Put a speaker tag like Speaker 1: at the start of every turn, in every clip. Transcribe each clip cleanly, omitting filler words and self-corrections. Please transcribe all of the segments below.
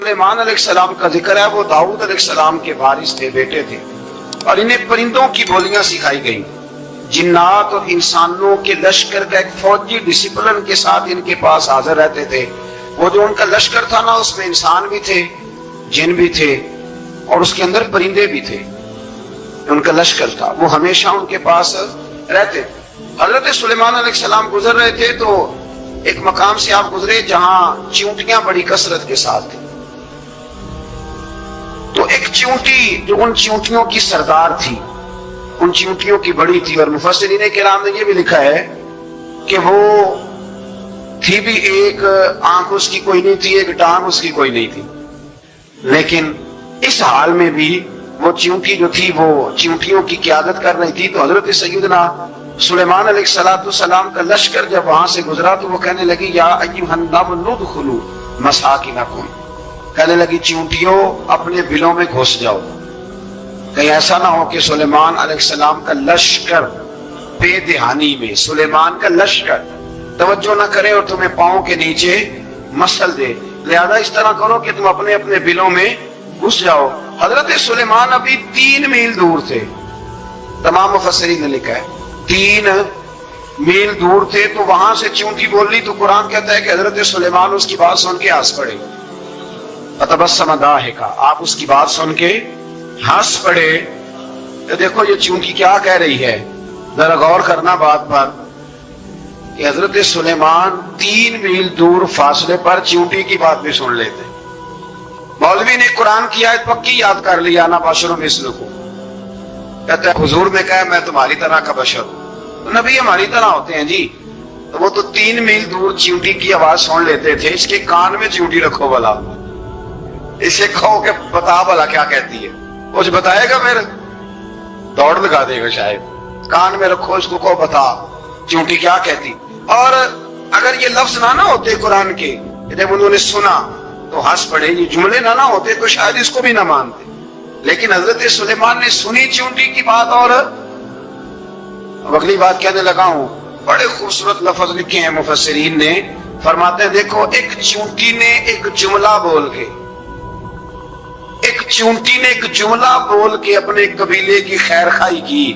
Speaker 1: سلیمان علیہ السلام کا ذکر ہے، وہ داؤد علیہ السلام کے وارث تھے، بیٹے تھے، اور انہیں پرندوں کی بولیاں سکھائی گئیں۔ جنات اور انسانوں کے لشکر کا ایک فوجی ڈسپلن کے ساتھ ان کے پاس حاضر رہتے تھے۔ وہ جو ان کا لشکر تھا نا، اس میں انسان بھی تھے، جن بھی تھے، اور اس کے اندر پرندے بھی تھے۔ ان کا لشکر تھا، وہ ہمیشہ ان کے پاس رہتے تھے۔ حضرت سلیمان علیہ السلام گزر رہے تھے تو ایک مقام سے آپ گزرے جہاں چیونٹیاں بڑی کثرت کے ساتھ تھیں۔ تو ایک چیونٹی جو ان چیونٹیوں کی سردار تھی، ان چیونٹیوں کی بڑی تھی، اور مفسرین کرام نے یہ بھی لکھا ہے کہ وہ تھی بھی ایک آنکھ اس کی کوئی نہیں تھی، ایک ٹانگ اس کی کوئی نہیں تھی، لیکن اس حال میں بھی وہ چیونٹی جو تھی وہ چیونٹیوں کی قیادت کر رہی تھی۔ تو حضرت سیدنا سلیمان علیہ السلام کا لشکر جب وہاں سے گزرا تو وہ کہنے لگی یا ایھا النمل ادخلوا مساکنکم، کہنے لگی چیونٹیوں اپنے بلوں میں گھس جاؤ، کہیں ایسا نہ ہو کہ سلیمان علیہ السلام کا لشکر بے دہانی میں، سلیمان کا لشکر توجہ نہ کرے اور تمہیں پاؤں کے نیچے مسل دے، لہذا اس طرح کرو کہ تم اپنے اپنے بلوں میں گھس جاؤ۔ حضرت سلیمان ابھی 3 میل دور تھے، تمام مفسرین نے لکھا ہے 3 میل دور تھے، تو وہاں سے چیونٹی بول رہی تو قرآن کہتا ہے کہ حضرت سلیمان اس کی بات سن کے ہنس پڑے، فتبسم ضاحکا، آپ اس کی بات سن کے ہنس پڑے۔ تو دیکھو یہ چیونٹی کیا کہہ رہی ہے، ذرا غور کرنا بات پر کہ حضرت سلیمان 3 میل دور فاصلے پر چیونٹی کی بات بھی سن لیتے۔ مولوی نے قرآن کی آیت پکی یاد کر لیا، انا بشر مثلکم، کہتا ہے حضور نے کہا میں تمہاری طرح کا بشر ہوں، تو نبی ہماری طرح ہوتے ہیں جی، تو وہ تو 3 میل دور چیونٹی کی آواز سن لیتے تھے۔ اس کے کان میں چیونٹی رکھو بلا، اسے کہو کہ بتا بلا کیا کہتی ہے، کچھ بتائے گا، پھر دوڑ لگا دے گا شاید۔ کان میں رکھو اس کو، کہو بتا چیونٹی کیا کہتی۔ اور اگر یہ لفظ نہ ہوتے قرآن کے، جب انہوں نے سنا تو ہنس پڑے، یہ جملے نہ ہوتے تو شاید اس کو بھی نہ مانتے، لیکن حضرت سلیمان نے سنی چیونٹی کی بات، اور اب اگلی بات کہنے لگا ہوں، بڑے خوبصورت لفظ لکھے ہیں مفسرین نے، فرماتے ہیں دیکھو ایک چیونٹی نے ایک جملہ بول کے، ایک چیونٹی نے ایک جملہ بول کے اپنے قبیلے کی خیر خواہی کی،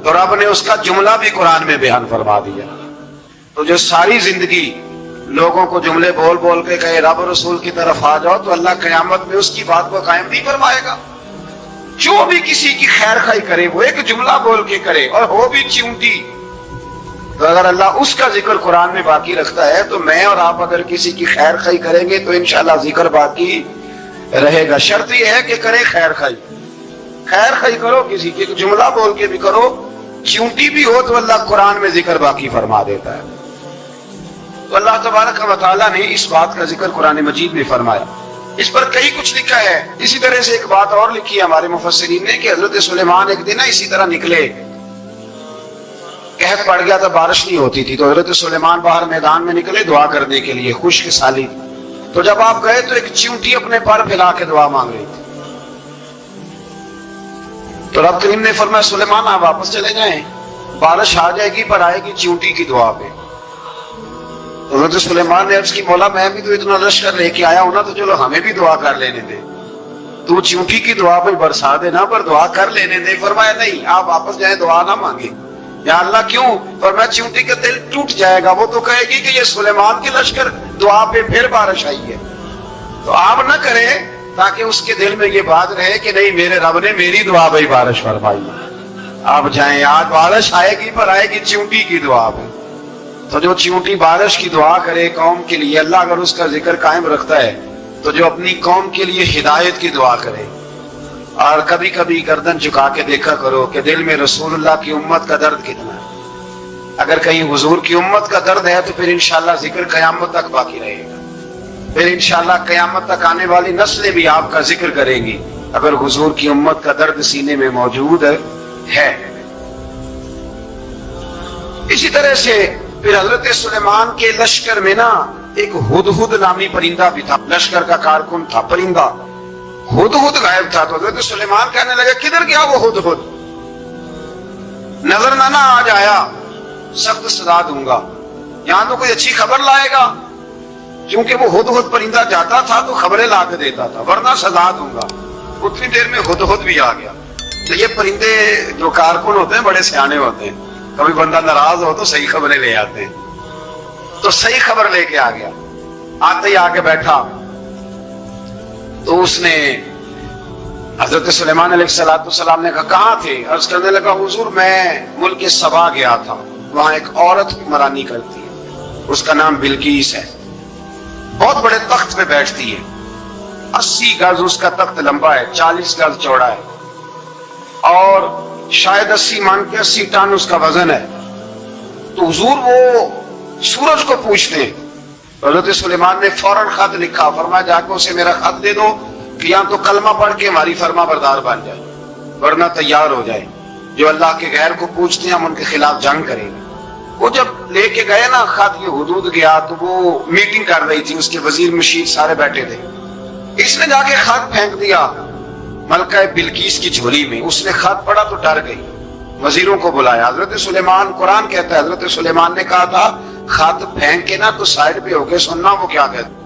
Speaker 1: تو رب نے اس کا جملہ بھی قرآن میں بیان فرما دیا۔ تو جو ساری زندگی لوگوں کو جملے بول بول کے کہے رب رسول کی طرف آ جاؤ، تو اللہ قیامت میں اس کی بات کو قائم نہیں فرمائے گا۔ جو بھی کسی کی خیر خواہی کرے وہ ایک جملہ بول کے کرے، اور ہو بھی چیونٹی، تو اگر اللہ اس کا ذکر قرآن میں باقی رکھتا ہے تو میں اور آپ اگر کسی کی خیر خواہی کریں گے تو انشاءاللہ ذکر باقی رہے گا۔ شرط یہ ہے کہ کرے خیر خواہی، خیر خواہی کرو کسی کی، جملہ بول کے بھی کرو، چیونٹی بھی ہو تو اللہ قرآن میں ذکر باقی فرما دیتا ہے۔ تو اللہ تبارک و تعالیٰ نے اس بات کا ذکر قرآن مجید میں فرمایا، اس پر کئی کچھ لکھا ہے۔ اسی طرح سے ایک بات اور لکھی ہے ہمارے مفسرین نے کہ حضرت سلیمان ایک دن اسی طرح نکلے، قحط پڑ گیا تھا، بارش نہیں ہوتی تھی، تو حضرت سلیمان باہر میدان میں نکلے دعا کرنے کے لیے، خشک سالی، تو جب آپ گئے تو ایک چیونٹی اپنے پر پھیلا کے دعا مانگ رہی تھی، تو رب کریم نے فرمایا سلیمان آپ واپس چلے جائیں، بارش آ جائے گی پر آئے گی چیونٹی کی دعا پہ۔ حضرت سلیمان نے عرض کی مولا میں بھی تو اتنا لشکر لے کے آیا ہوں نا، تو چلو ہمیں بھی دعا کر لینے دے، تو چیونٹی کی دعا پہ برسا دینا پر دعا کر لینے دے۔ فرمایا نہیں آپ واپس جائیں، دعا نہ مانگے۔ یا اللہ کیوں؟ فرمایا چیونٹی کا دل ٹوٹ جائے گا، وہ تو کہے گی کہ یہ سلیمان کے لشکر دعا پہ پھر بارش آئی ہے، تو آپ نہ کریں تاکہ اس کے دل میں یہ بات رہے کہ نہیں میرے رب نے میری دعا پہ بارش فرمائی۔ آپ جائیں، آج بارش آئے گی پر آئے گی چیونٹی کی دعا پہ۔ تو جو چیونٹی بارش کی دعا کرے قوم کے لیے، اللہ اگر اس کا ذکر قائم رکھتا ہے، تو جو اپنی قوم کے لیے ہدایت کی دعا کرے، اور کبھی کبھی گردن جھکا کے دیکھا کرو کہ دل میں رسول اللہ کی امت کا درد کتنا ہے۔ اگر کہیں حضور کی امت کا درد ہے تو پھر انشاءاللہ ذکر قیامت تک باقی رہے گا، پھر انشاءاللہ قیامت تک آنے والی نسلیں بھی آپ کا ذکر کریں گی اگر حضور کی امت کا درد سینے میں موجود ہے۔ اسی طرح سے پھر حضرت سلیمان کے لشکر میں نا ایک ہدہد نامی پرندہ بھی تھا، لشکر کا کارکن تھا پرندہ، ہدہد غائب تھا۔ تو حضرت سلیمان کہنے لگے کدھر گیا وہ ہدہد، نظر نہ آج آیا، سخت سزا دوں گا، یہاں تو کوئی اچھی خبر لائے گا۔ کیونکہ وہ ہدہد پرندہ جاتا تھا تو خبریں لا کے دیتا تھا، ورنہ سزا دوں گا۔ اتنی دیر میں ہدہد بھی آ گیا۔ تو یہ پرندے جو کارکن ہوتے ہیں بڑے سیانے ہوتے ہیں، کبھی بندہ ناراض ہو تو صحیح خبریں لے آتے ہیں۔ تو صحیح خبر لے کے آ گیا، آتے ہی آ کے بیٹھا تو اس نے حضرت سلیمان علیہ السلام نے کہا کہاں تھے؟ عرض کرنے لگا حضور میں ملک سبا گیا تھا، وہاں ایک عورت حکمرانی کرتی ہے، اس کا نام بلقیس ہے، بہت بڑے تخت پہ بیٹھتی ہے، 80 گز اس کا تخت لمبا ہے، 40 گز چوڑا ہے، اور شاید 80 من کے 80 ٹن اس کا وزن ہے۔ تو حضور وہ سورج کو پوچھتے ہیں۔ حضرت سلیمان نے فوراً خط لکھا، فرمایا جا کے اسے میرا خط دے دو کہ یا تو کلمہ پڑھ کے ہماری فرما بردار بن جائے ورنہ تیار ہو جائے، جو اللہ کے غیر کو پوچھتے ہیں ہم ان کے خلاف جنگ کریں گے۔ وہ جب لے کے گئے نا خط، یہ حدود گیا تو وہ میٹنگ کر رہی تھی، اس کے وزیر مشیر سارے بیٹھے تھے، اس نے جا کے خط پھینک دیا ملکہ بلقیس کی جھولی میں۔ اس نے خط پڑھا تو ڈر گئی، وزیروں کو بلایا۔ حضرت سلیمان، قرآن کہتا ہے حضرت سلیمان نے کہا تھا خط پھینک کے نا تو سائڈ پہ ہو کے سننا وہ کیا کہتا۔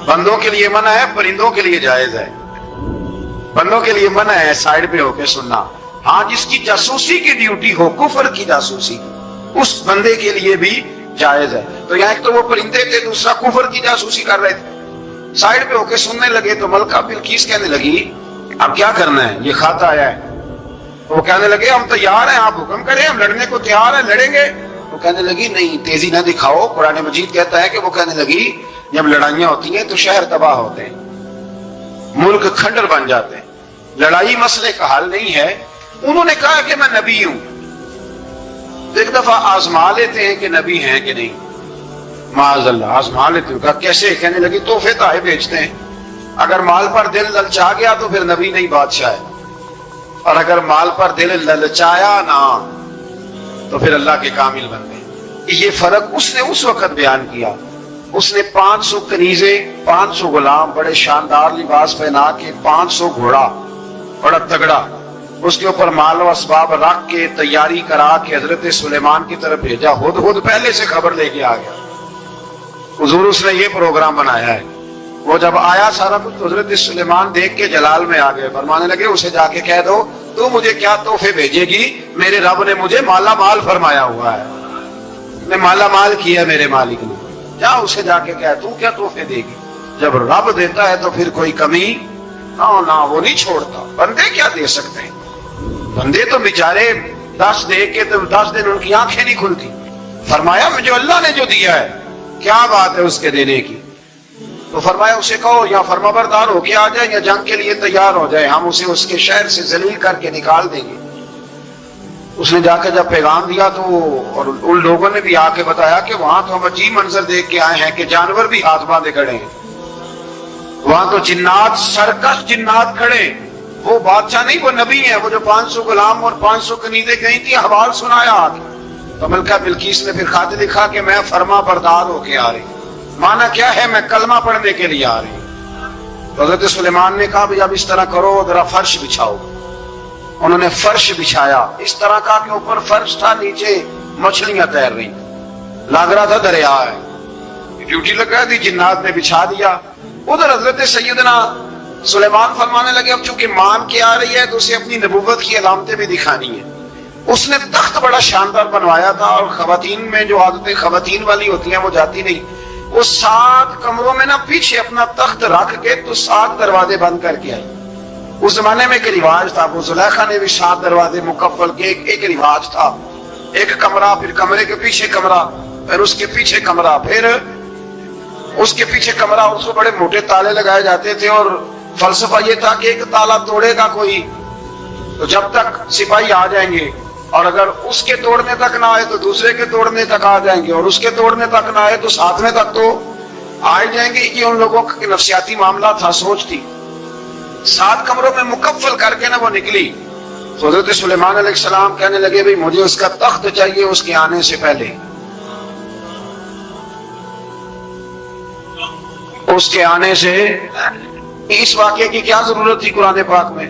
Speaker 1: بندوں کے لیے منع ہے، پرندوں کے لیے جائز ہے۔ بندوں کے لیے منع ہے سائڈ پہ ہو کے سننا، ہاں جس کی جاسوسی کی ڈیوٹی ہو، کفر کی جاسوسی، اس بندے کے لیے بھی جائز ہے۔ تو یہاں ایک تو وہ پرندے تھے، دوسرا کفر کی جاسوسی کر رہے تھے، سائڈ پہ ہو کے سننے لگے۔ تو ملکہ بلقیس کہنے لگی اب کیا کرنا ہے، یہ خط آیا ہے۔ وہ کہنے لگے ہم تیار ہیں، آپ حکم کریں، ہم لڑنے کو تیار ہیں، لڑیں گے۔ وہ کہنے لگی نہیں تیزی نہ دکھاؤ، قرآن مجید کہتا ہے کہ وہ کہنے لگی جب لڑائیاں ہوتی ہیں تو شہر تباہ ہوتے ہیں، ملک کھنڈر بن جاتے ہیں، لڑائی مسئلے کا حل نہیں ہے۔ انہوں نے کہا کہ میں نبی ہوں، ایک دفعہ آزما لیتے ہیں کہ نبی ہیں کہ نہیں، معاذ اللہ آزما لیتے ہیں۔ کہا کیسے؟ کہنے لگی تحفے تحائف بھیجتے ہیں، اگر مال پر دل للچا گیا تو پھر نبی نہیں بادشاہ ہے، اور اگر مال پر دل للچایا نہ تو پھر اللہ کے کامل بن گئے۔ یہ فرق اس نے اس وقت بیان کیا۔ اس نے 500 کنیزے، 500 غلام، بڑے شاندار لباس پہنا کے، 500 گھوڑا بڑا تگڑا، اس کے اوپر مال و اسباب رکھ کے تیاری کرا کے حضرت سلیمان کی طرف بھیجا۔ ہدہد پہلے سے خبر لے کے آ گیا، حضور اس نے یہ پروگرام بنایا ہے۔ وہ جب آیا سارا کچھ، حضرت سلیمان دیکھ کے جلال میں آ گئے، فرمانے لگے اسے جا کے کہہ دو تو مجھے کیا تحفے بھیجے گی، میرے رب نے مجھے مالا مال فرمایا ہوا ہے، میں مالا مال کیا میرے مالک نے، جا اسے جا کے کہہ تو کیا تحفے دے گی۔ جب رب دیتا ہے تو پھر کوئی کمی نہ وہ نہیں چھوڑتا۔ بندے کیا دے سکتے ہیں، بندے تو بیچارے 10 دے کے تو 10 دن ان کی آنکھیں نہیں کھلتی۔ فرمایا مجھے اللہ نے جو دیا ہے کیا بات ہے اس کے دینے کی، تو فرمایا اسے کہو یا فرما بردار ہو کے آ جائے یا جنگ کے لیے تیار ہو جائے، ہم اسے اس کے شہر سے ذلیل کر کے نکال دیں گے۔ اس نے جا کے جب پیغام دیا تو اور ان لوگوں نے بھی آ کے بتایا کہ وہاں تو ہم عجیب منظر دیکھ کے آئے ہیں کہ جانور بھی ہاتھ باندھے کھڑے ہیں، وہاں تو جنات، سرکش جنات کھڑے، وہ بادشاہ نہیں وہ نبی ہیں، وہ جو 500 غلام اور 500 کنیزیں گئی تھی، حوال سنایا آ کے۔ تو ملکہ بلقیس نے پھر خط لکھا کہ میں فرما بردار ہو کے آ رہی، مانا کیا ہے میں کلمہ پڑھنے کے لیے آ رہی ہوں۔ تو حضرت سلیمان نے کہا بھی اب اس طرح کرو، ذرا فرش بچھاؤ۔ انہوں نے فرش بچھایا، اس طرح کا کہ اوپر فرش تھا، نیچے مچھلیاں تیر رہی، لگ رہا تھا دریا ہے، ڈیوٹی لگا دی، جنات نے بچھا دیا۔ ادھر حضرت سیدنا سلیمان فرمانے لگے اب چونکہ مان کے آ رہی ہے تو اسے اپنی نبوت کی علامتیں بھی دکھانی ہیں۔ اس نے تخت بڑا شاندار بنوایا تھا، اور خواتین میں جو عادتیں خواتین والی ہوتی ہیں وہ جاتی نہیں، وہ 7 کمروں میں نا پیچھے اپنا تخت رکھ کے تو 7 دروازے بند کر کے آئی۔ اس زمانے میں ایک رواج تھا، ابو زلیخا نے بھی 7 دروازے مکفل کے، ایک رواج تھا، ایک کمرہ، پھر کمرے کے پیچھے کمرہ، پھر اس کے پیچھے کمرہ، پھر اس کے پیچھے کمرہ، اس کو بڑے موٹے تالے لگائے جاتے تھے، اور فلسفہ یہ تھا کہ ایک تالا توڑے گا کوئی تو جب تک سپاہی آ جائیں گے، اور اگر اس کے توڑنے تک نہ آئے تو دوسرے کے توڑنے تک آ جائیں گے، اور اس کے توڑنے تک نہ آئے تو 7ویں تک تو آ جائیں گے۔ یہ ان لوگوں کا نفسیاتی معاملہ تھا، سوچ تھی۔ 7 کمروں میں مکفل کر کے نہ وہ نکلی۔ تو حضرت سلیمان علیہ السلام کہنے لگے بھئی مجھے اس کا تخت چاہیے اس کے آنے سے پہلے، اس کے آنے سے۔ اس واقعے کی کیا ضرورت تھی قرآن پاک میں،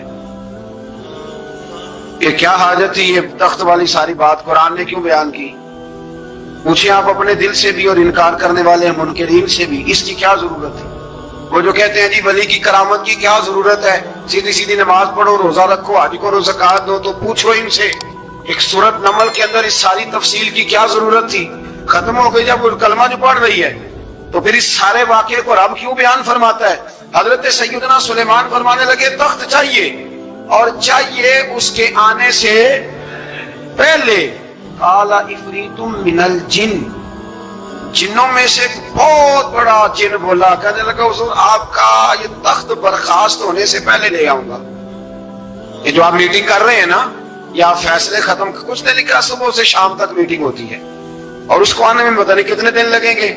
Speaker 1: کہ کیا حاجت تھی یہ تخت والی ساری بات قرآن نے کیوں بیان کی؟ پوچھیں آپ اپنے دل سے بھی اور انکار کرنے والے منکرین سے بھی، اس کی کیا ضرورت ہے؟ وہ جو کہتے ہیں جی ولی کی کرامت کی کیا ضرورت ہے، سیدھی سیدھی نماز پڑھو، روزہ رکھو، حج کرو، زکوٰۃ دو، تو پوچھو ان سے ایک سورت نمل کے اندر اس ساری تفصیل کی کیا ضرورت تھی؟ ختم ہو گئی جب وہ کلمہ جو پڑھ رہی ہے، تو پھر اس سارے واقعے کو رب کیوں بیان فرماتا ہے؟ حضرت سیدنا سلیمان فرمانے لگے تخت چاہیے، اور چاہیے اس کے آنے سے پہلے قال عفریت من الجن، جنوں میں سے بہت بڑا جن بولا، کہنے لگا حضور آپ کا یہ تخت برخاست ہونے سے پہلے لے آؤں گا۔ یہ جو آپ میٹنگ کر رہے ہیں نا، یا فیصلے ختم، کچھ نے لکھا صبح سے شام تک میٹنگ ہوتی ہے اور اس کو آنے میں پتہ نہیں کتنے دن لگیں گے،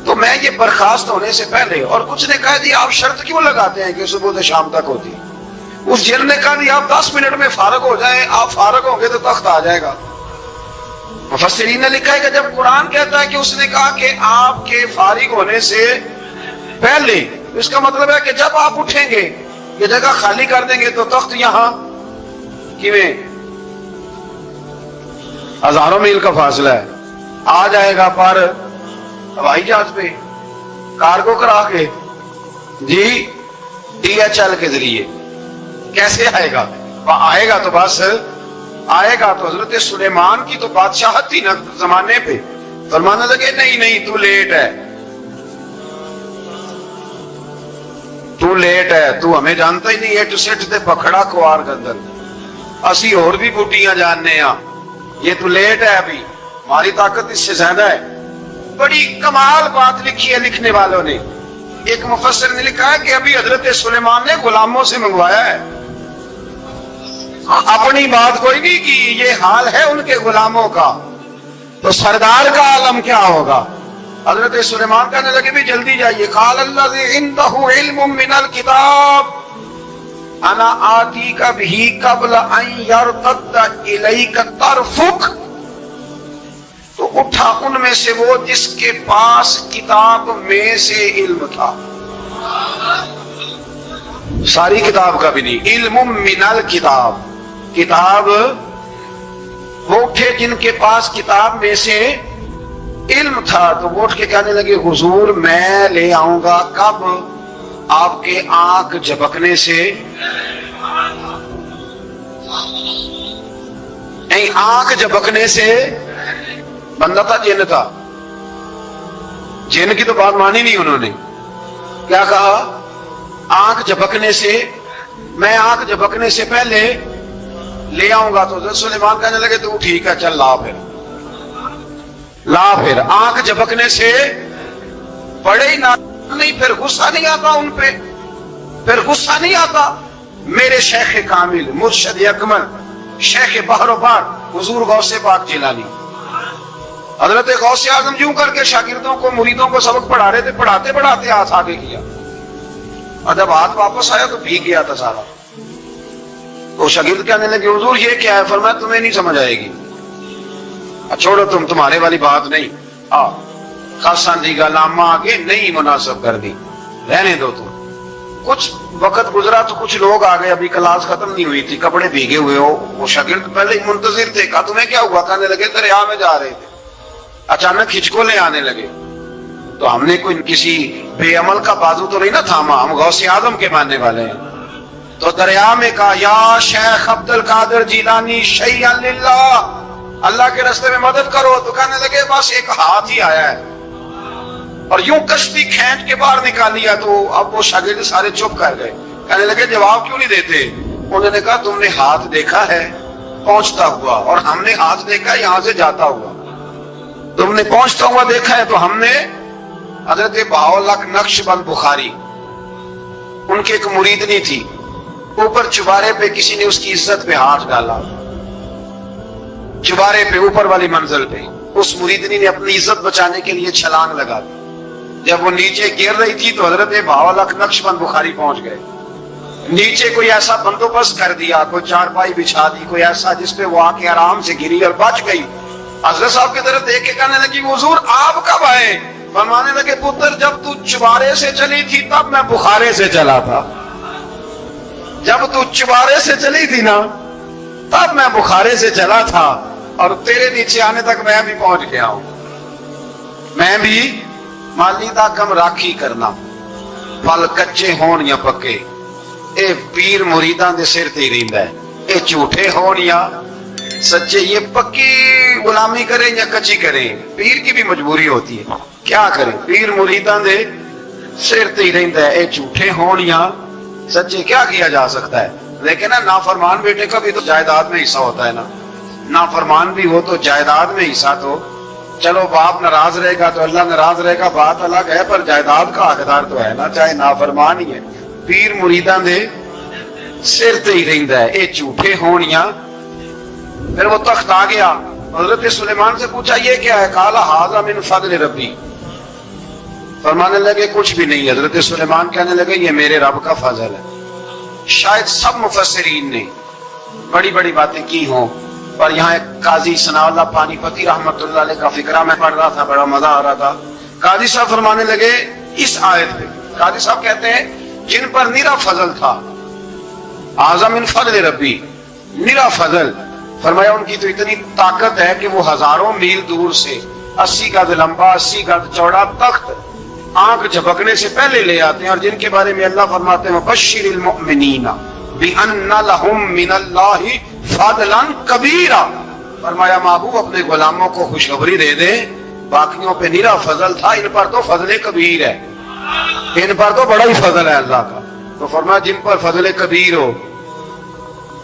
Speaker 1: تو میں یہ برخاست ہونے سے پہلے، اور کچھ نے کہا جی آپ شرط کیوں لگاتے ہیں کہ صبح سے شام تک ہوتی؟ اس جن نے کہا جی آپ 10 منٹ میں فارغ ہو جائیں، آپ فارغ ہوں گے تو تخت آ جائے گا۔ مفسرین نے لکھا ہے کہ جب قرآن کہتا ہے کہ اس نے کہا کہ آپ کے فارغ ہونے سے پہلے، اس کا مطلب ہے کہ جب آپ اٹھیں گے یہ جگہ خالی کر دیں گے تو تخت یہاں کیویں، ہزاروں میل کا فاصلہ ہے، آ جائے گا پر ہوائی جہاز پہ، کارگو کرا کے، جی DHL کے ذریعے۔ کیسے آئے گا؟ آئے گا تو بس آئے گا تو حضرت سلیمان کی تو بادشاہت تھی نا زمانے پہ، فرمانے لگے نہیں نہیں تو لیٹ ہے، تو لیٹ ہے، تو ہمیں جانتا ہی نہیں ہے، تو سٹ تے پکڑا کوار گندر، اسی اور بھی بوٹیاں جاننے ہاں، یہ تو لیٹ ہے، ابھی ہماری طاقت اس سے زیادہ ہے۔ بڑی کمال بات لکھی ہے لکھنے والوں نے۔ ایک مفسر نے لکھا ہے کہ ابھی حضرت سلیمان نے غلاموں سے منگوایا ہے، اپنی بات کوئی نہیں کی، یہ حال ہے ان کے غلاموں کا، تو سردار کا عالم کیا ہوگا؟ حضرت سلیمان کہنے لگے بھی جلدی جائیے، قال الذی عنده علم من الکتاب انا آتیک بہ قبل ان یرتد الیک طرفک، تو اٹھا ان میں سے وہ جس کے پاس کتاب میں سے علم تھا، ساری کتاب کا بھی نہیں، علم من الکتاب، کتاب، وہ اٹھے جن کے پاس کتاب میں سے علم تھا، تو وہ اٹھ کے کہنے لگے حضور میں لے آؤں گا، کب؟ آپ کے آنکھ جھپکنے سے، آنکھ جھپکنے سے، بندہ تھا جن تھا، جن کی تو بات مانی نہیں انہوں نے، کیا کہا؟ آنکھ جھپکنے سے، میں آنکھ جھپکنے سے پہلے لے آؤں گا۔ تو حضرت سلیمان کہنے لگے تو ٹھیک ہے چل لا پھر، لا پھر۔ آنکھ جھپکنے سے پڑے ہی نہ، نہیں پھر غصہ نہیں آتا ان پہ، پھر غصہ نہیں آتا۔ میرے شیخ کامل، مرشد اکمل، شیخ بحر و بحر، حضور غوث پاک جیلانی، حضرت غوث اعظم یوں کر کے شاگردوں کو، مریدوں کو سبق پڑھا رہے تھے، پڑھاتے پڑھاتے ہاتھ آگے کیا، اور جب ہاتھ واپس آیا تو بھیگ گیا تھا سارا۔ تو شاگرد کہنے لگے حضور یہ کیا ہے؟ فرمایا تمہیں نہیں سمجھ آئے گی، چھوڑو تمہارے والی بات نہیں، خاصان دی گلامہ آگے نہیں مناسب کر دی، رہنے دو تم۔ کچھ وقت گزرا تو کچھ لوگ آ گئے، ابھی کلاس ختم نہیں ہوئی تھی، کپڑے بھیگے ہوئے ہو، وہ شاگرد پہلے ہی منتظر تھے، کہا تمہیں کیا ہوا؟ کہنے لگے دریا میں جا رہے تھے، اچانک ہچکولے آنے لگے، تو ہم نے کوئی کسی بے عمل کا بازو تو نہیں نہ تھاما، ہم غوث اعظم کے ماننے والے ہیں، تو دریا میں کہا یا شیخ عبد القادر جیلانی شیئا للہ، اللہ کے راستے میں مدد کرو۔ تو کہنے لگے بس ایک ہاتھ ہی آیا ہے، اور یوں کشتی کھینچ کے باہر نکالیا۔ تو اب وہ شاگرد سارے چپ کر گئے، کہنے لگے جواب کیوں نہیں دیتے؟ انہوں نے کہا تم نے ہاتھ دیکھا ہے پہنچتا ہوا، اور ہم نے ہاتھ دیکھا یہاں سے جاتا ہوا، تم نے پہنچتا ہوا دیکھا ہے، تو ہم نے حضرت بہاؤالحق نقشبند بخاری، ان کی ایک مریدنی تھی، اوپر چبارے پہ کسی نے اس کی عزت پہ ہاتھ ڈالا، چبارے پہ اوپر والی منزل پہ، اس مریدنی نے اپنی عزت بچانے کے لیے چھلانگ لگا دی، جب وہ نیچے گر رہی تھی تو حضرت بہاؤالحق نقشبند بخاری پہنچ گئے، نیچے کوئی ایسا بندوبست کر دیا، کوئی چارپائی بچھا دی، کوئی ایسا جس پہ وہ آ کے آرام سے گری اور بچ گئی۔ حضرت صاحب کی طرف دیکھ کے کہنے لگی حضور آپ کب آئے؟ فرمانے لگے پتر جب تو چبارے سے چلی تھی تب میں بخارے سے چلا تھا، جب تو چبارے سے چلی تھی نا تب میں بخارے سے چلا تھا، اور تیرے نیچے آنے تک میں بھی پہنچ گیا ہوں۔ میں بھی مالی دا کم راکھی کرنا پھل کچے ہون یا پکے اے پیر مریداں دے سر تے رہندا ہے اے جھوٹے ہون یا سچے یہ پکی غلامی کریں یا کچی کریں پیر کی بھی مجبوری ہوتی ہے کیا کریں پیر مریداں دے سر تے ہی رہندا ہے اے جھوٹے ہون یا سچے کیا کیا جا سکتا ہے لیکن نافرمان بیٹے کا بھی تو جائیداد میں حصہ ہوتا ہے نا نافرمان بھی ہو تو جائیداد میں حصہ تو چلو باپ ناراض رہے گا تو اللہ ناراض رہے گا بات الگ ہے پر جائیداد کا حقدار تو ہے نا چاہے نافرمان ہی ہے پیر مریداں دے سر تے ہی رہندا ہے اے جھوٹے ہون یا پھر وہ تخت آ گیا حضرت سلیمان سے پوچھا یہ کیا ہے قال ھذا من فضل ربی فرمانے لگے کچھ بھی نہیں حضرت سلیمان کہنے لگے یہ میرے رب کا فضل ہے شاید سب مفسرین نے بڑی بڑی باتیں کی ہوں اور یہاں ایک قاضی ثناء اللہ پانی پتی رحمت اللہ علیہ کا فقرہ میں پڑھ رہا تھا بڑا مزہ آ رہا تھا قاضی صاحب فرمانے لگے اس آیت پہ قاضی صاحب کہتے ہیں جن پر نرا فضل تھا اعظم من فضل ربی نرا فضل فرمایا ان کی تو اتنی طاقت ہے کہ وہ ہزاروں میل دور سے 80 گز لمبا 80 گز چوڑا تخت آنکھ جھپکنے سے پہلے لے آتے ہیں اور جن کے بارے میں اللہ فرماتے ہیں بشر المؤمنین بان لهم من اللہ فضلا کبیرا فرمایا محبوب اپنے غلاموں کو خوشخبری دے دے باقیوں پہ نرا فضل تھا ان پر تو فضل کبیر ہے ان پر تو بڑا ہی فضل ہے اللہ کا تو فرمایا جن پر فضل کبیر ہو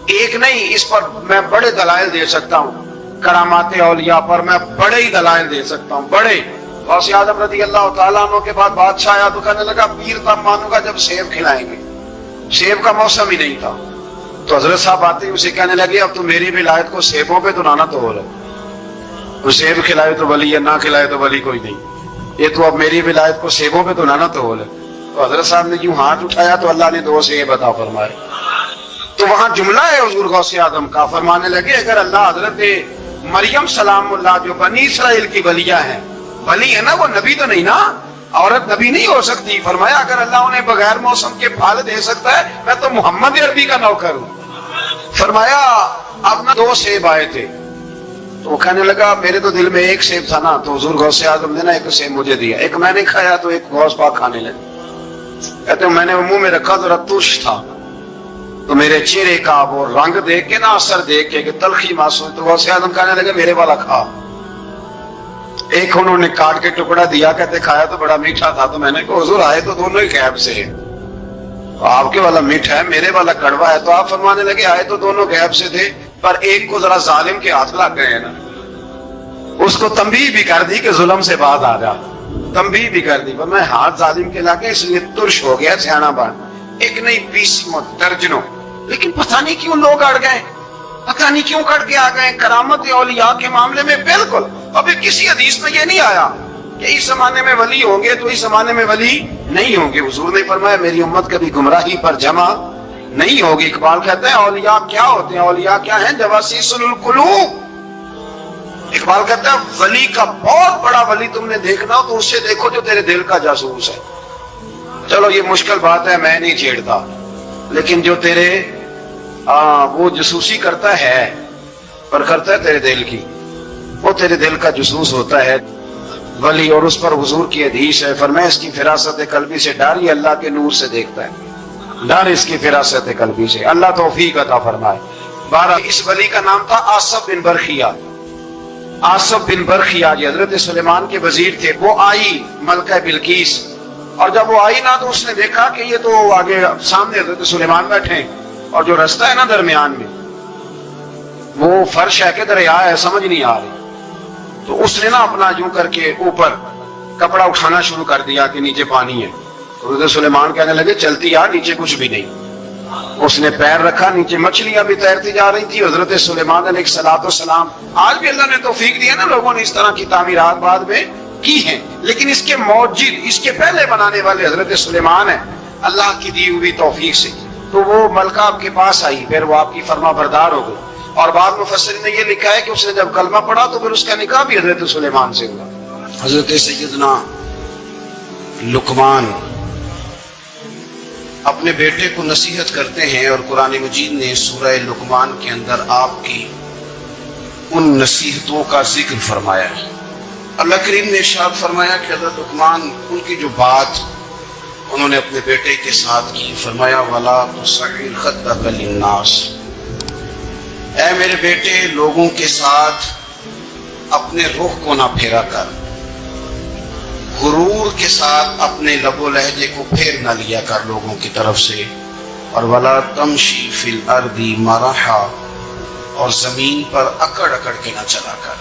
Speaker 1: ایک نہیں اس پر میں بڑے دلائل دے سکتا ہوں کرامات اولیاء پر میں بڑے ہی دلائل دے سکتا ہوں بڑے غوث اعظم رضی اللہ تعالیٰ عنہ کے بعد بادشاہ آیا تو کہنے لگا پیر تب مانوں گا جب سیب کھلائیں گے سیب کا موسم ہی نہیں تھا تو حضرت صاحب آتے ہی اسے کہنے لگے اب تو میری ولایت کو سیبوں پہ تو نانا تو ہو رہا تو سیب کھلائے تو ولی ہے نہ کھلائے تو ولی کوئی نہیں یہ تو اب میری ولایت کو سیبوں پہ تو نانا تو ہو رہا تو حضرت صاحب نے یوں ہاتھ اٹھایا تو اللہ نے 2 سیب عطا فرمائے تو وہاں جملہ ہے حضور غوث اعظم کا فرمانے لگے اگر اللہ حضرت مریم سلام اللہ جو بنی اسرائیل کی ولیہ ہیں ولی ہے نا وہ نبی تو نہیں نا عورت نبی نہیں ہو سکتی فرمایا اگر اللہ انہیں بغیر موسم کے پھل دے سکتا ہے میں تو محمد عربی کا نوکر ہوں فرمایا اب نہ 2 سیب آئے تھے تو وہ کہنے لگا میرے تو دل میں ایک سیب تھا نا تو حضور غوث اعظم نے نا ایک سیب مجھے دیا ایک میں نے کھایا تو ایک غوث پاک کھانے لگے کہتے ہیں میں نے منہ میں رکھا تو ترش تھا تو میرے چہرے کا وہ رنگ دیکھ کے نا اثر دیکھ کے کہ تلخی محسوس تو غوث اعظم کہنے لگے میرے والا کھا ایک انہوں نے کاٹ کے ٹکڑا دیا کہتے کھایا تو بڑا میٹھا تھا تو میں نے کہا حضور آئے تو دونوں ہی غیب سے ہیں آپ کے والا میٹھا ہے میرے والا کڑوا ہے تو آپ فرمانے لگے آئے تو دونوں غیب سے تھے پر ایک کو ذرا ظالم کے ہاتھ لگ گئے نا اس کو تنبیہ بھی کر دی کہ ظلم سے باز آ جا تنبیہ بھی کر دی پر میں ہاتھ ظالم کے لاگے اس لیے ترش ہو گیا سیانا بان ایک نہیں 20 درجنوں لیکن پتہ نہیں کیوں لوگ اڑ گئے پتہ نہیں کیوں کٹ کے آ گئے کرامت اولیاء کے معاملے میں بالکل ابھی کسی حدیث میں یہ نہیں آیا کہ اس زمانے میں ولی ہوں گے تو اس زمانے میں ولی نہیں ہوں گے حضور نے فرمایا میری امت کبھی گمراہی پر جمع نہیں ہوگی اقبال کہتے ہیں اولیاء کیا ہوتے ہیں اولیاء کیا ہیں جواسیس القلوب اقبال کہتا ہے ولی کا بہت بڑا ولی تم نے دیکھنا ہو تو اس سے دیکھو جو تیرے دل کا جاسوس ہے چلو یہ مشکل بات ہے میں نہیں چھیڑتا لیکن جو تیرے وہ جاسوسی کرتا ہے پر کرتا ہے تیرے دل کی وہ تیرے دل کا جاسوس ہوتا ہے ولی اور اس پر حضور کی حدیث ہے فرمایا اس کی فراست قلبی سے ڈر یہ اللہ کے نور سے دیکھتا ہے ڈر اس کی فراست قلبی سے اللہ توفیق عطا فرمائے بہرحال اس ولی کا نام تھا آصف بن برخیا آصف بن برخیا یہ حضرت سلیمان کے وزیر تھے وہ آئی ملکہ بلقیس اور جب وہ آئی نا تو اس نے دیکھا کہ یہ تو آگے سامنے حضرت سلیمان بیٹھے ہیں اور جو رستہ ہے نا درمیان میں وہ فرش ہے کہ دریا ہے سمجھ نہیں آ رہی تو اس نے نا اپنا یوں کر کے اوپر کپڑا اٹھانا شروع کر دیا کہ نیچے پانی ہے حضرت سلیمان کہنے لگے چلتی آ نیچے کچھ بھی نہیں اس نے پیر رکھا نیچے مچھلیاں بھی تیرتی جا رہی تھی حضرت سلیمان علیہ الصلوۃ والسلام آج بھی اللہ نے توفیق دیا نا لوگوں نے اس طرح کی تعمیرات بعد میں کی ہیں لیکن اس کے موجد اس کے پہلے بنانے والے حضرت سلیمان ہیں اللہ کی دی ہوئی توفیق سے تو وہ ملکہ آپ کے پاس آئی پھر وہ آپ کی فرما بردار ہو گئی اور بعد مفسرین نے یہ لکھا ہے کہ اس نے جب کلمہ پڑھا تو پھر اس کا نکاح بھی حضرت سلیمان سے ہوا حضرت سیدنا لقمان اپنے بیٹے کو نصیحت کرتے ہیں اور قرآن مجید نے سورہ لقمان کے اندر آپ کی ان نصیحتوں کا ذکر فرمایا ہے اللہ کریم نے ارشاد فرمایا کہ حضرت لقمان ان کی جو بات انہوں نے اپنے بیٹے کے ساتھ کی، فرمایا وَلَا تُصَعِّرْ خَدَّكَ لِلنَّاسِ، اے میرے بیٹے لوگوں کے ساتھ اپنے رخ کو نہ پھیرا کر، غرور کے ساتھ اپنے لب و لہجے کو پھیر نہ لیا کر لوگوں کی طرف سے، اور وَلَا تَمْشِي فِي الْأَرْضِ مَرَحًا، اور زمین پر اکڑ اکڑ کے نہ چلا کر،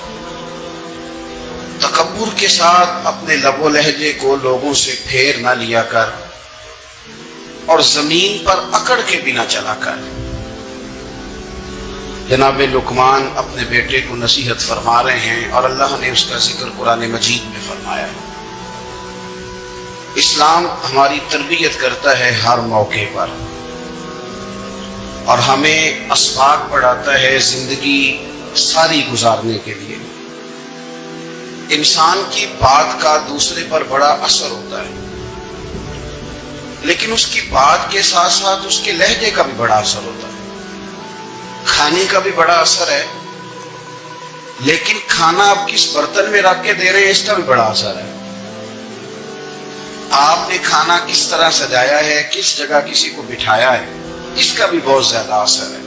Speaker 1: تکبر کے ساتھ اپنے لب و لہجے کو لوگوں سے پھیر نہ لیا کر، اور زمین پر اکڑ کے بھی نہ چلا کر۔ جناب لقمان اپنے بیٹے کو نصیحت فرما رہے ہیں، اور اللہ نے اس کا ذکر قرآن مجید میں فرمایا ہے۔ اسلام ہماری تربیت کرتا ہے ہر موقع پر، اور ہمیں اسباق پڑھاتا ہے زندگی ساری گزارنے کے لیے۔ انسان کی بات کا دوسرے پر بڑا اثر ہوتا ہے، لیکن اس کی بات کے ساتھ ساتھ اس کے لہجے کا بھی بڑا اثر ہوتا ہے۔ کھانے کا بھی بڑا اثر ہے، لیکن کھانا آپ کس برتن میں رکھ کے دے رہے ہیں اس کا بھی بڑا اثر ہے۔ آپ نے کھانا کس طرح سجایا ہے، کس جگہ کسی کو بٹھایا ہے، اس کا بھی بہت زیادہ اثر ہے۔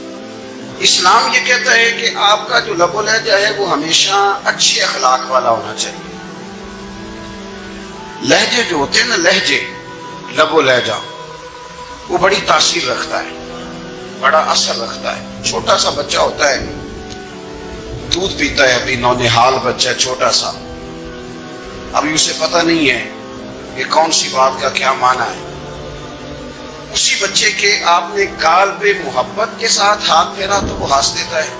Speaker 1: اسلام یہ کہتا ہے کہ آپ کا جو لب و لہجہ ہے وہ ہمیشہ اچھے اخلاق والا ہونا چاہیے۔ لہجے جو ہوتے ہیں نا، لہجے، لب و لہجہ، وہ بڑی تاثیر رکھتا ہے، بڑا اثر رکھتا ہے۔ چھوٹا سا بچہ ہوتا ہے، دودھ پیتا ہے، ابھی نونہال بچہ چھوٹا سا، ابھی اسے پتہ نہیں ہے کہ کون سی بات کا کیا معنی ہے۔ اسی بچے کے آپ نے گال پہ محبت کے ساتھ ہاتھ پھیرا تو وہ ہنس دیتا ہے،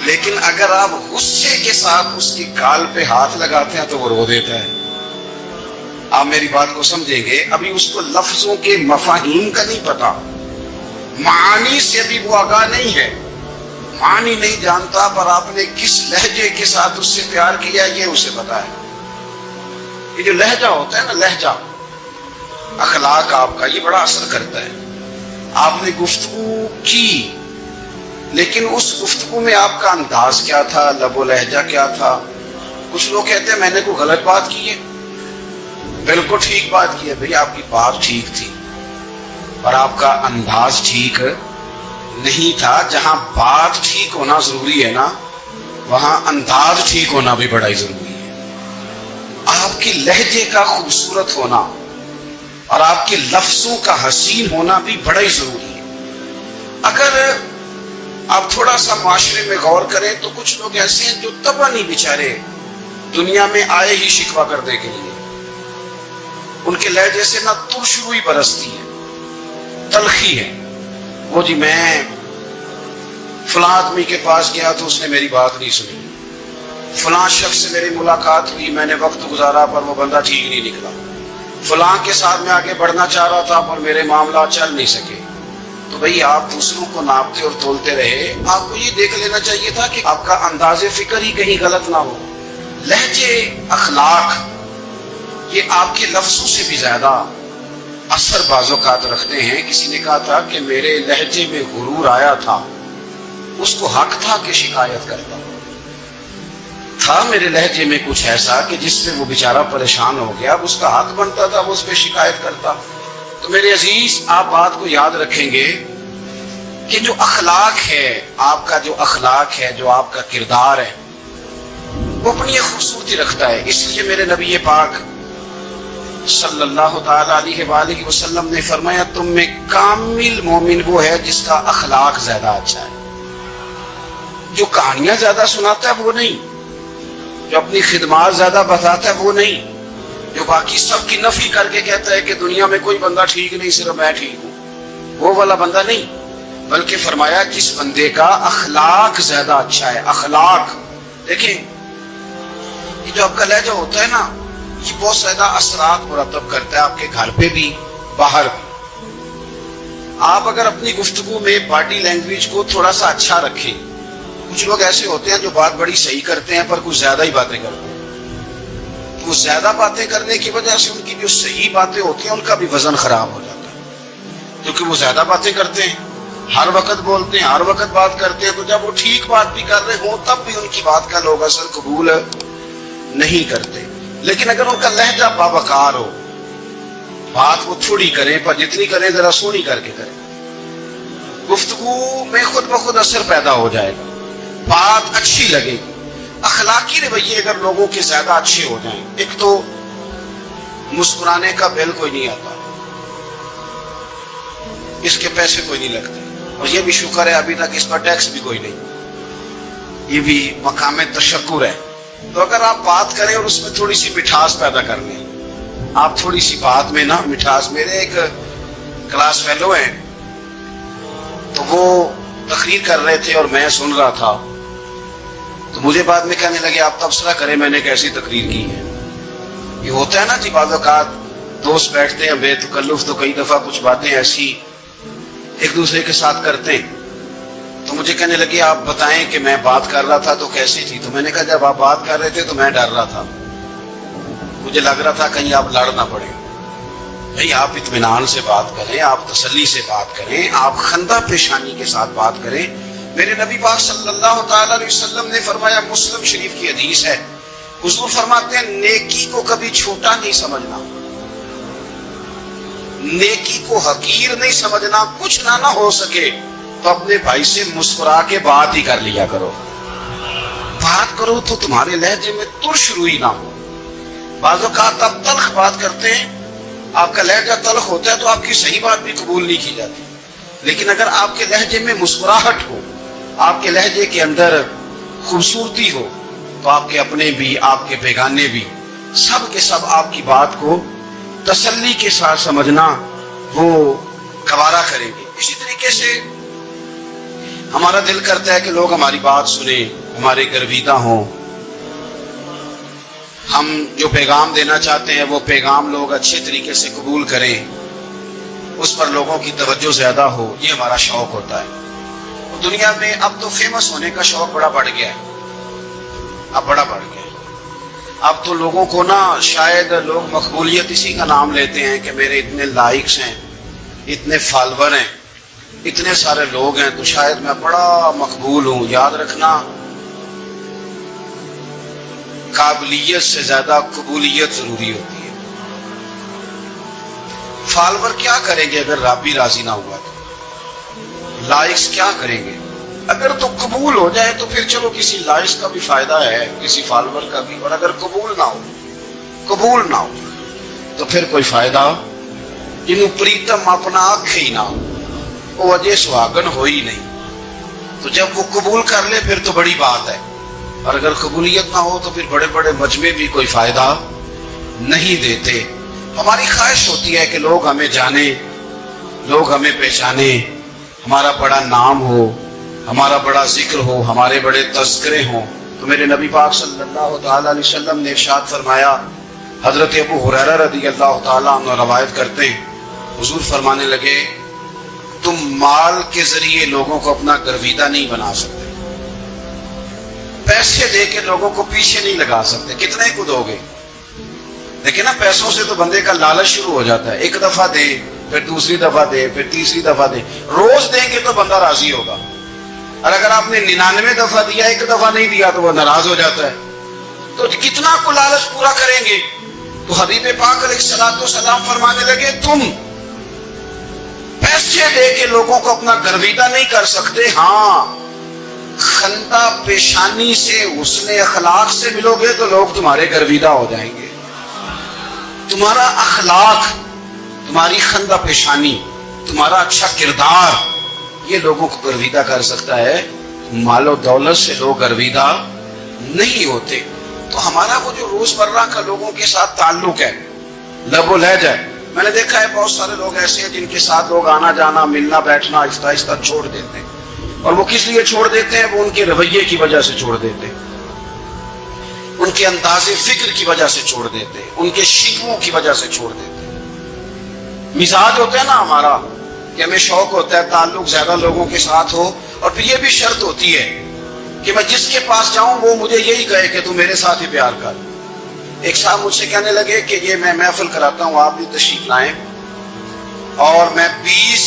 Speaker 1: لیکن اگر آپ غصے کے ساتھ اس کی گال پہ ہاتھ لگاتے ہیں تو وہ رو دیتا ہے۔ آپ میری بات کو سمجھیں گے، ابھی اس کو لفظوں کے مفاہیم کا نہیں پتا، معانی سے بھی وہ آگاہ نہیں ہے، معنی نہیں جانتا، پر آپ نے کس لہجے کے ساتھ اس سے پیار کیا یہ اسے پتا ہے۔ یہ جو لہجہ ہوتا ہے نا، لہجہ، اخلاق آپ کا، یہ بڑا اثر کرتا ہے۔ آپ نے گفتگو کی، لیکن اس گفتگو میں آپ کا انداز کیا تھا، لب و لہجہ کیا تھا۔ کچھ لوگ کہتے ہیں میں نے کوئی غلط بات کی ہے، بالکل ٹھیک بات کی ہے بھئی، آپ کی بات ٹھیک تھی، پر آپ کا انداز ٹھیک نہیں تھا۔ جہاں بات ٹھیک ہونا ضروری ہے نا، وہاں انداز ٹھیک ہونا بھی بڑا ہی ضروری ہے۔ آپ کے لہجے کا خوبصورت ہونا اور آپ کے لفظوں کا حسین ہونا بھی بڑا ہی ضروری ہے۔ اگر آپ تھوڑا سا معاشرے میں غور کریں تو کچھ لوگ ایسے ہیں جو طبعاً ہی بیچارے دنیا میں آئے ہی شکوہ کرنے کے لیے، ان کے لہجے سے نہ ترش روئی برستی ہے، تلخی ہے۔ وہ جی میں فلاں آدمی کے پاس گیا تو اس نے میری بات نہیں سنی، فلاں شخص سے میری ملاقات ہوئی، میں نے وقت گزارا پر وہ بندہ ٹھیک نہیں نکلا، فلاں کے ساتھ میں آگے بڑھنا چاہ رہا تھا پر میرے معاملات چل نہیں سکے۔ تو بھئی آپ دوسروں کو ناپتے اور تولتے رہے، آپ کو یہ دیکھ لینا چاہیے تھا کہ آپ کا انداز فکر ہی کہیں غلط نہ ہو۔ لہجے، اخلاق، یہ آپ کے لفظوں سے بھی زیادہ اثر بعض اوقات رکھتے ہیں۔ کسی نے کہا تھا کہ میرے لہجے میں غرور آیا تھا، اس کو حق تھا کہ شکایت کرتا تھا، میرے لہجے میں کچھ ایسا کہ جس پہ وہ بیچارہ پریشان ہو گیا، اب اس کا حق بنتا تھا وہ اس پہ شکایت کرتا۔ تو میرے عزیز، آپ بات کو یاد رکھیں گے کہ جو اخلاق ہے، آپ کا جو اخلاق ہے، جو آپ کا کردار ہے، وہ اپنی ایک خوبصورتی رکھتا ہے۔ اس لیے میرے نبی پاک صلی اللہ تعالی علیہ وآلہ وسلم نے فرمایا تم میں کامل مومن وہ ہے جس کا اخلاق زیادہ اچھا ہے۔ جو کہانیاں زیادہ سناتا ہے وہ نہیں، جو اپنی خدمات زیادہ بتاتا ہے وہ نہیں، جو باقی سب کی نفی کر کے کہتا ہے کہ دنیا میں کوئی بندہ ٹھیک نہیں، صرف میں ٹھیک ہوں، وہ والا بندہ نہیں، بلکہ فرمایا جس بندے کا اخلاق زیادہ اچھا ہے۔ اخلاق دیکھیں، یہ جو آپ کا لہجہ ہوتا ہے نا، یہ بہت زیادہ اثرات مرتب کرتا ہے آپ کے گھر پہ بھی، باہر بھی۔ آپ اگر اپنی گفتگو میں باڈی لینگویج کو تھوڑا سا اچھا رکھیں، کچھ لوگ ایسے ہوتے ہیں جو بات بڑی صحیح کرتے ہیں پر کچھ زیادہ ہی باتیں کرتے ہیں، وہ زیادہ باتیں کرنے کی وجہ سے ان کی جو صحیح باتیں ہوتی ہیں ان کا بھی وزن خراب ہو جاتا ہے، کیونکہ وہ زیادہ باتیں کرتے ہیں۔ ہر وقت بولتے ہیں، ہر وقت بات کرتے ہیں، تو جب وہ ٹھیک بات بھی کر رہے ہوں تب بھی ان کی بات کا لوگ اثر قبول نہیں کرتے. لیکن اگر ان کا لہجہ باوقار ہو، بات وہ تھوڑی کریں پر جتنی کریں ذرا سونی کر کے کریں، گفتگو میں خود بخود اثر پیدا ہو جائے گا، بات اچھی لگے گی. اخلاقی رویے اگر لوگوں کے زیادہ اچھے ہو جائیں، ایک تو مسکرانے کا بل کوئی نہیں آتا، اس کے پیسے کوئی نہیں لگتے، اور یہ بھی شکر ہے ابھی تک اس پر ٹیکس بھی کوئی نہیں، یہ بھی مقام تشکر ہے. تو اگر آپ بات کریں اور اس میں تھوڑی سی مٹھاس پیدا کر لیں، آپ تھوڑی سی بات میں نا مٹھاس. میرے ایک کلاس فیلو ہیں، تو وہ تقریر کر رہے تھے اور میں سن رہا تھا، تو مجھے بعد میں کہنے لگے آپ تبصرہ کریں میں نے کیسی تقریر کی ہے. یہ ہوتا ہے نا جی، بعض اوقات دوست بیٹھتے ہیں بے تکلف تو کئی دفعہ کچھ باتیں ایسی ایک دوسرے کے ساتھ کرتے ہیں. تو مجھے کہنے لگے آپ بتائیں کہ میں بات کر رہا تھا تو کیسی تھی. تو میں نے کہا جب آپ بات کر رہے تھے تو میں ڈر رہا تھا، مجھے لگ رہا تھا کہیں آپ لڑ نہ پڑے. بھئی آپ اطمینان سے بات کریں، آپ تسلی سے بات کریں، آپ خندہ پیشانی کے ساتھ بات کریں. میرے نبی پاک صلی اللہ تعالی علیہ وسلم نے فرمایا، مسلم شریف کی حدیث ہے، حضور فرماتے ہیں نیکی کو کبھی چھوٹا نہیں سمجھنا، نیکی کو حقیر نہیں سمجھنا. کچھ نہ ہو سکے تو اپنے بھائی سے مسکرا کے بات ہی کر لیا کرو. بات کرو تو تمہارے لہجے میں ترش روئی نہ ہو. بعض اوقات آپ تلخ بات کرتے ہیں، آپ کا لہجہ تلخ ہوتا ہے تو آپ کی صحیح بات بھی قبول نہیں کی جاتی. لیکن اگر آپ کے لہجے میں مسکراہٹ ہو، آپ کے لہجے کے اندر خوبصورتی ہو، تو آپ کے اپنے بھی آپ کے بیگانے بھی سب کے سب آپ کی بات کو تسلی کے ساتھ سمجھنا وہ گوارا کریں گے. اسی طریقے سے ہمارا دل کرتا ہے کہ لوگ ہماری بات سنیں، ہمارے گرویدہ ہوں، ہم جو پیغام دینا چاہتے ہیں وہ پیغام لوگ اچھے طریقے سے قبول کریں، اس پر لوگوں کی توجہ زیادہ ہو، یہ ہمارا شوق ہوتا ہے. دنیا میں اب تو فیمس ہونے کا شوق بڑا بڑھ گیا ہے، اب بڑا بڑھ گیا ہے. اب تو لوگوں کو نا شاید لوگ مقبولیت اسی کا نام لیتے ہیں کہ میرے اتنے لائکس ہیں، اتنے فالوور ہیں، اتنے سارے لوگ ہیں تو شاید میں بڑا مقبول ہوں. یاد رکھنا، قابلیت سے زیادہ قبولیت ضروری ہوتی ہے. فالوور کیا کریں گے اگر رب بھی راضی نہ ہوا تو؟ لائکس کیا کریں گے؟ اگر تو قبول ہو جائے تو پھر چلو کسی لائکس کا بھی فائدہ ہے، کسی فالوور کا بھی. اور اگر قبول نہ ہو تو پھر کوئی فائدہ جنہوں پریتم اپنا آنکھ ہی نہ ہو، وہ اجے سہاگن ہو ہی نہیں. تو جب وہ قبول کر لے پھر تو بڑی بات ہے، اور اگر قبولیت نہ ہو تو پھر بڑے بڑے مجمع بھی کوئی فائدہ نہیں دیتے. ہماری خواہش ہوتی ہے کہ لوگ ہمیں جانیں، لوگ ہمیں پہچانے، ہمارا بڑا نام ہو، ہمارا بڑا ذکر ہو، ہمارے بڑے تذکرے ہوں. تو میرے نبی پاک صلی اللہ تعالی علیہ وسلم نے ارشاد فرمایا، حضرت ابو ہریرہ رضی اللہ تعالیٰ عنہ روایت کرتے ہیں، حضور فرمانے لگے تم مال کے ذریعے لوگوں کو اپنا گرویدہ نہیں بنا سکتے، پیسے دے کے لوگوں کو پیچھے نہیں لگا سکتے. کتنے کو دو گے؟ دیکھیں نا، پیسوں سے تو بندے کا لالچ شروع ہو جاتا ہے. ایک دفعہ دے، پھر دوسری دفعہ دے، پھر تیسری دفعہ دے. روز دیں گے تو بندہ راضی ہوگا، اور اگر آپ نے 99 دفعہ دیا، ایک دفعہ نہیں دیا تو وہ ناراض ہو جاتا ہے. تو کتنا کو لالچ پورا کریں گے؟ تو حبیب پاک علیہ الصلوۃ والسلام فرمانے لگے تم پیسے دے کے لوگوں کو اپنا گرویدہ نہیں کر سکتے، ہاں خندہ پیشانی سے، حسن اخلاق سے ملو گے تو لوگ تمہارے گرویدہ ہو جائیں گے. تمہارا اخلاق، تمہاری خندہ پیشانی، تمہارا اچھا کردار، یہ لوگوں کو گرویدہ کر سکتا ہے. مال و دولت سے لوگ گرویدہ نہیں ہوتے. تو ہمارا وہ جو روزمرہ کا لوگوں کے ساتھ تعلق ہے، لب و لہجہ ہے، میں نے دیکھا ہے بہت سارے لوگ ایسے ہیں جن کے ساتھ لوگ آنا جانا، ملنا بیٹھنا آہستہ آہستہ چھوڑ دیتے ہیں. اور وہ کس لیے چھوڑ دیتے ہیں؟ وہ ان کے رویے کی وجہ سے چھوڑ دیتے ہیں، ان کے انداز فکر کی وجہ سے چھوڑ دیتے ہیں، ان کے شکووں کی وجہ سے چھوڑ دیتے ہیں. مزاج ہوتا ہے نا ہمارا کہ ہمیں شوق ہوتا ہے تعلق زیادہ لوگوں کے ساتھ ہو، اور پھر یہ بھی شرط ہوتی ہے کہ میں جس کے پاس جاؤں وہ مجھے یہی کہے کہ تو میرے ساتھ ہی پیار کر. ایک صاحب مجھ سے کہنے لگے کہ یہ میں محفل کراتا ہوں، آپ بھی تشریف لائیں، اور میں 20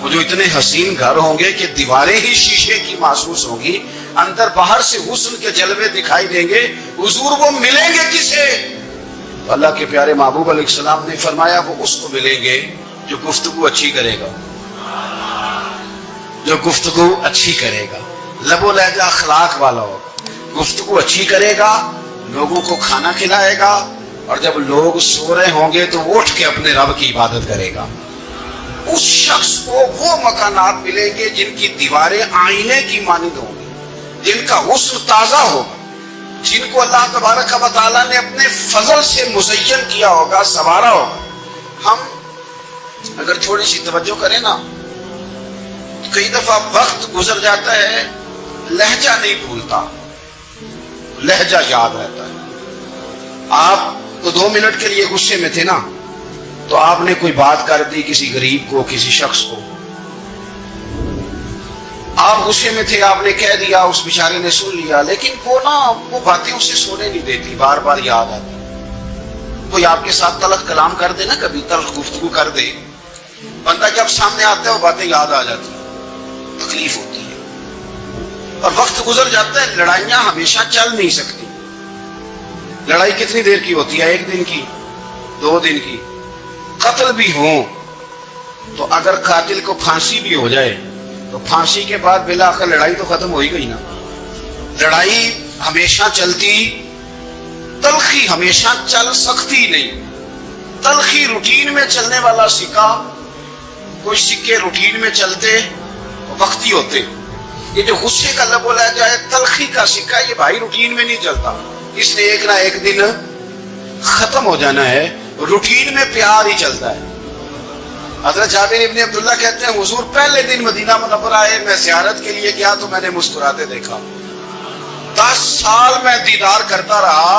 Speaker 1: وہ جو اتنے حسین گھر ہوں گے کہ دیواریں ہی شیشے کی محسوس ہوں گی، اندر باہر سے حسن کے جلوے دکھائی دیں گے، حضور وہ ملیں گے کسے؟ اللہ کے پیارے محبوب علیہ السلام نے فرمایا وہ اس کو ملیں گے جو گفتگو اچھی کرے گا، جو گفتگو اچھی کرے گا، لب و لہجہ اخلاق والا ہوگا، گفتگو اچھی کرے گا، لوگوں کو کھانا کھلائے گا، اور جب لوگ سو رہے ہوں گے تو اٹھ کے اپنے رب کی عبادت کرے گا۔ اس شخص کو وہ مکانات ملیں گے جن کی دیواریں آئینے کی مانند ہوں گی، جن کا حسن تازہ ہوگا، جن کو اللہ تبارک و تعالیٰ نے اپنے فضل سے مزین کیا ہوگا، سنوارا ہوگا۔ ہم اگر تھوڑی سی توجہ کریں نا، کئی دفعہ وقت گزر جاتا ہے، لہجہ نہیں بھولتا، لہجہ یاد رہتا ہے۔ آپ تو 2 منٹ کے لیے غصے میں تھے نا، تو آپ نے کوئی بات کر دی کسی غریب کو، کسی شخص کو، آپ غصے میں تھے، آپ نے کہہ دیا، اس بیچارے نے سن لیا، لیکن وہ باتیں اسے سونے نہیں دیتی، بار بار یاد آتی۔ کوئی آپ کے ساتھ تلخ کلام کر دے نا، کبھی تلخ گفتگو کر دے، بندہ جب سامنے آتا ہے وہ باتیں یاد آ جاتی ہیں، تکلیف ہوتی ہے، اور وقت گزر جاتا ہے۔ لڑائیاں ہمیشہ چل نہیں سکتی۔ لڑائی کتنی دیر کی ہوتی ہے؟ 1 دن کی، 2 دن کی۔ قتل بھی ہوں تو اگر قاتل کو پھانسی بھی ہو جائے تو پھانسی کے بعد بالآخر لڑائی تو ختم ہو ہی گئی نا۔ لڑائی ہمیشہ چلتی، تلخی ہمیشہ چل سکتی نہیں۔ تلخی روٹین میں چلنے والا سکہ، کچھ سکے روٹین میں چلتے وقتی ہوتے، یہ جو غصے کا لب و لہجہ ہے، تلخی کا سکہ، یہ بھائی روٹین میں نہیں چلتا، اس نے ایک نہ ایک دن ختم ہو جانا ہے۔ روٹین میں پیار ہی چلتا ہے۔ حضرت جابر ابن عبداللہ کہتے ہیں حضور پہلے دن مدینہ منورہ آئے، میں زیارت کے لیے گیا تو میں نے مسکراتے دیکھا۔ 10 سال میں دیدار کرتا رہا،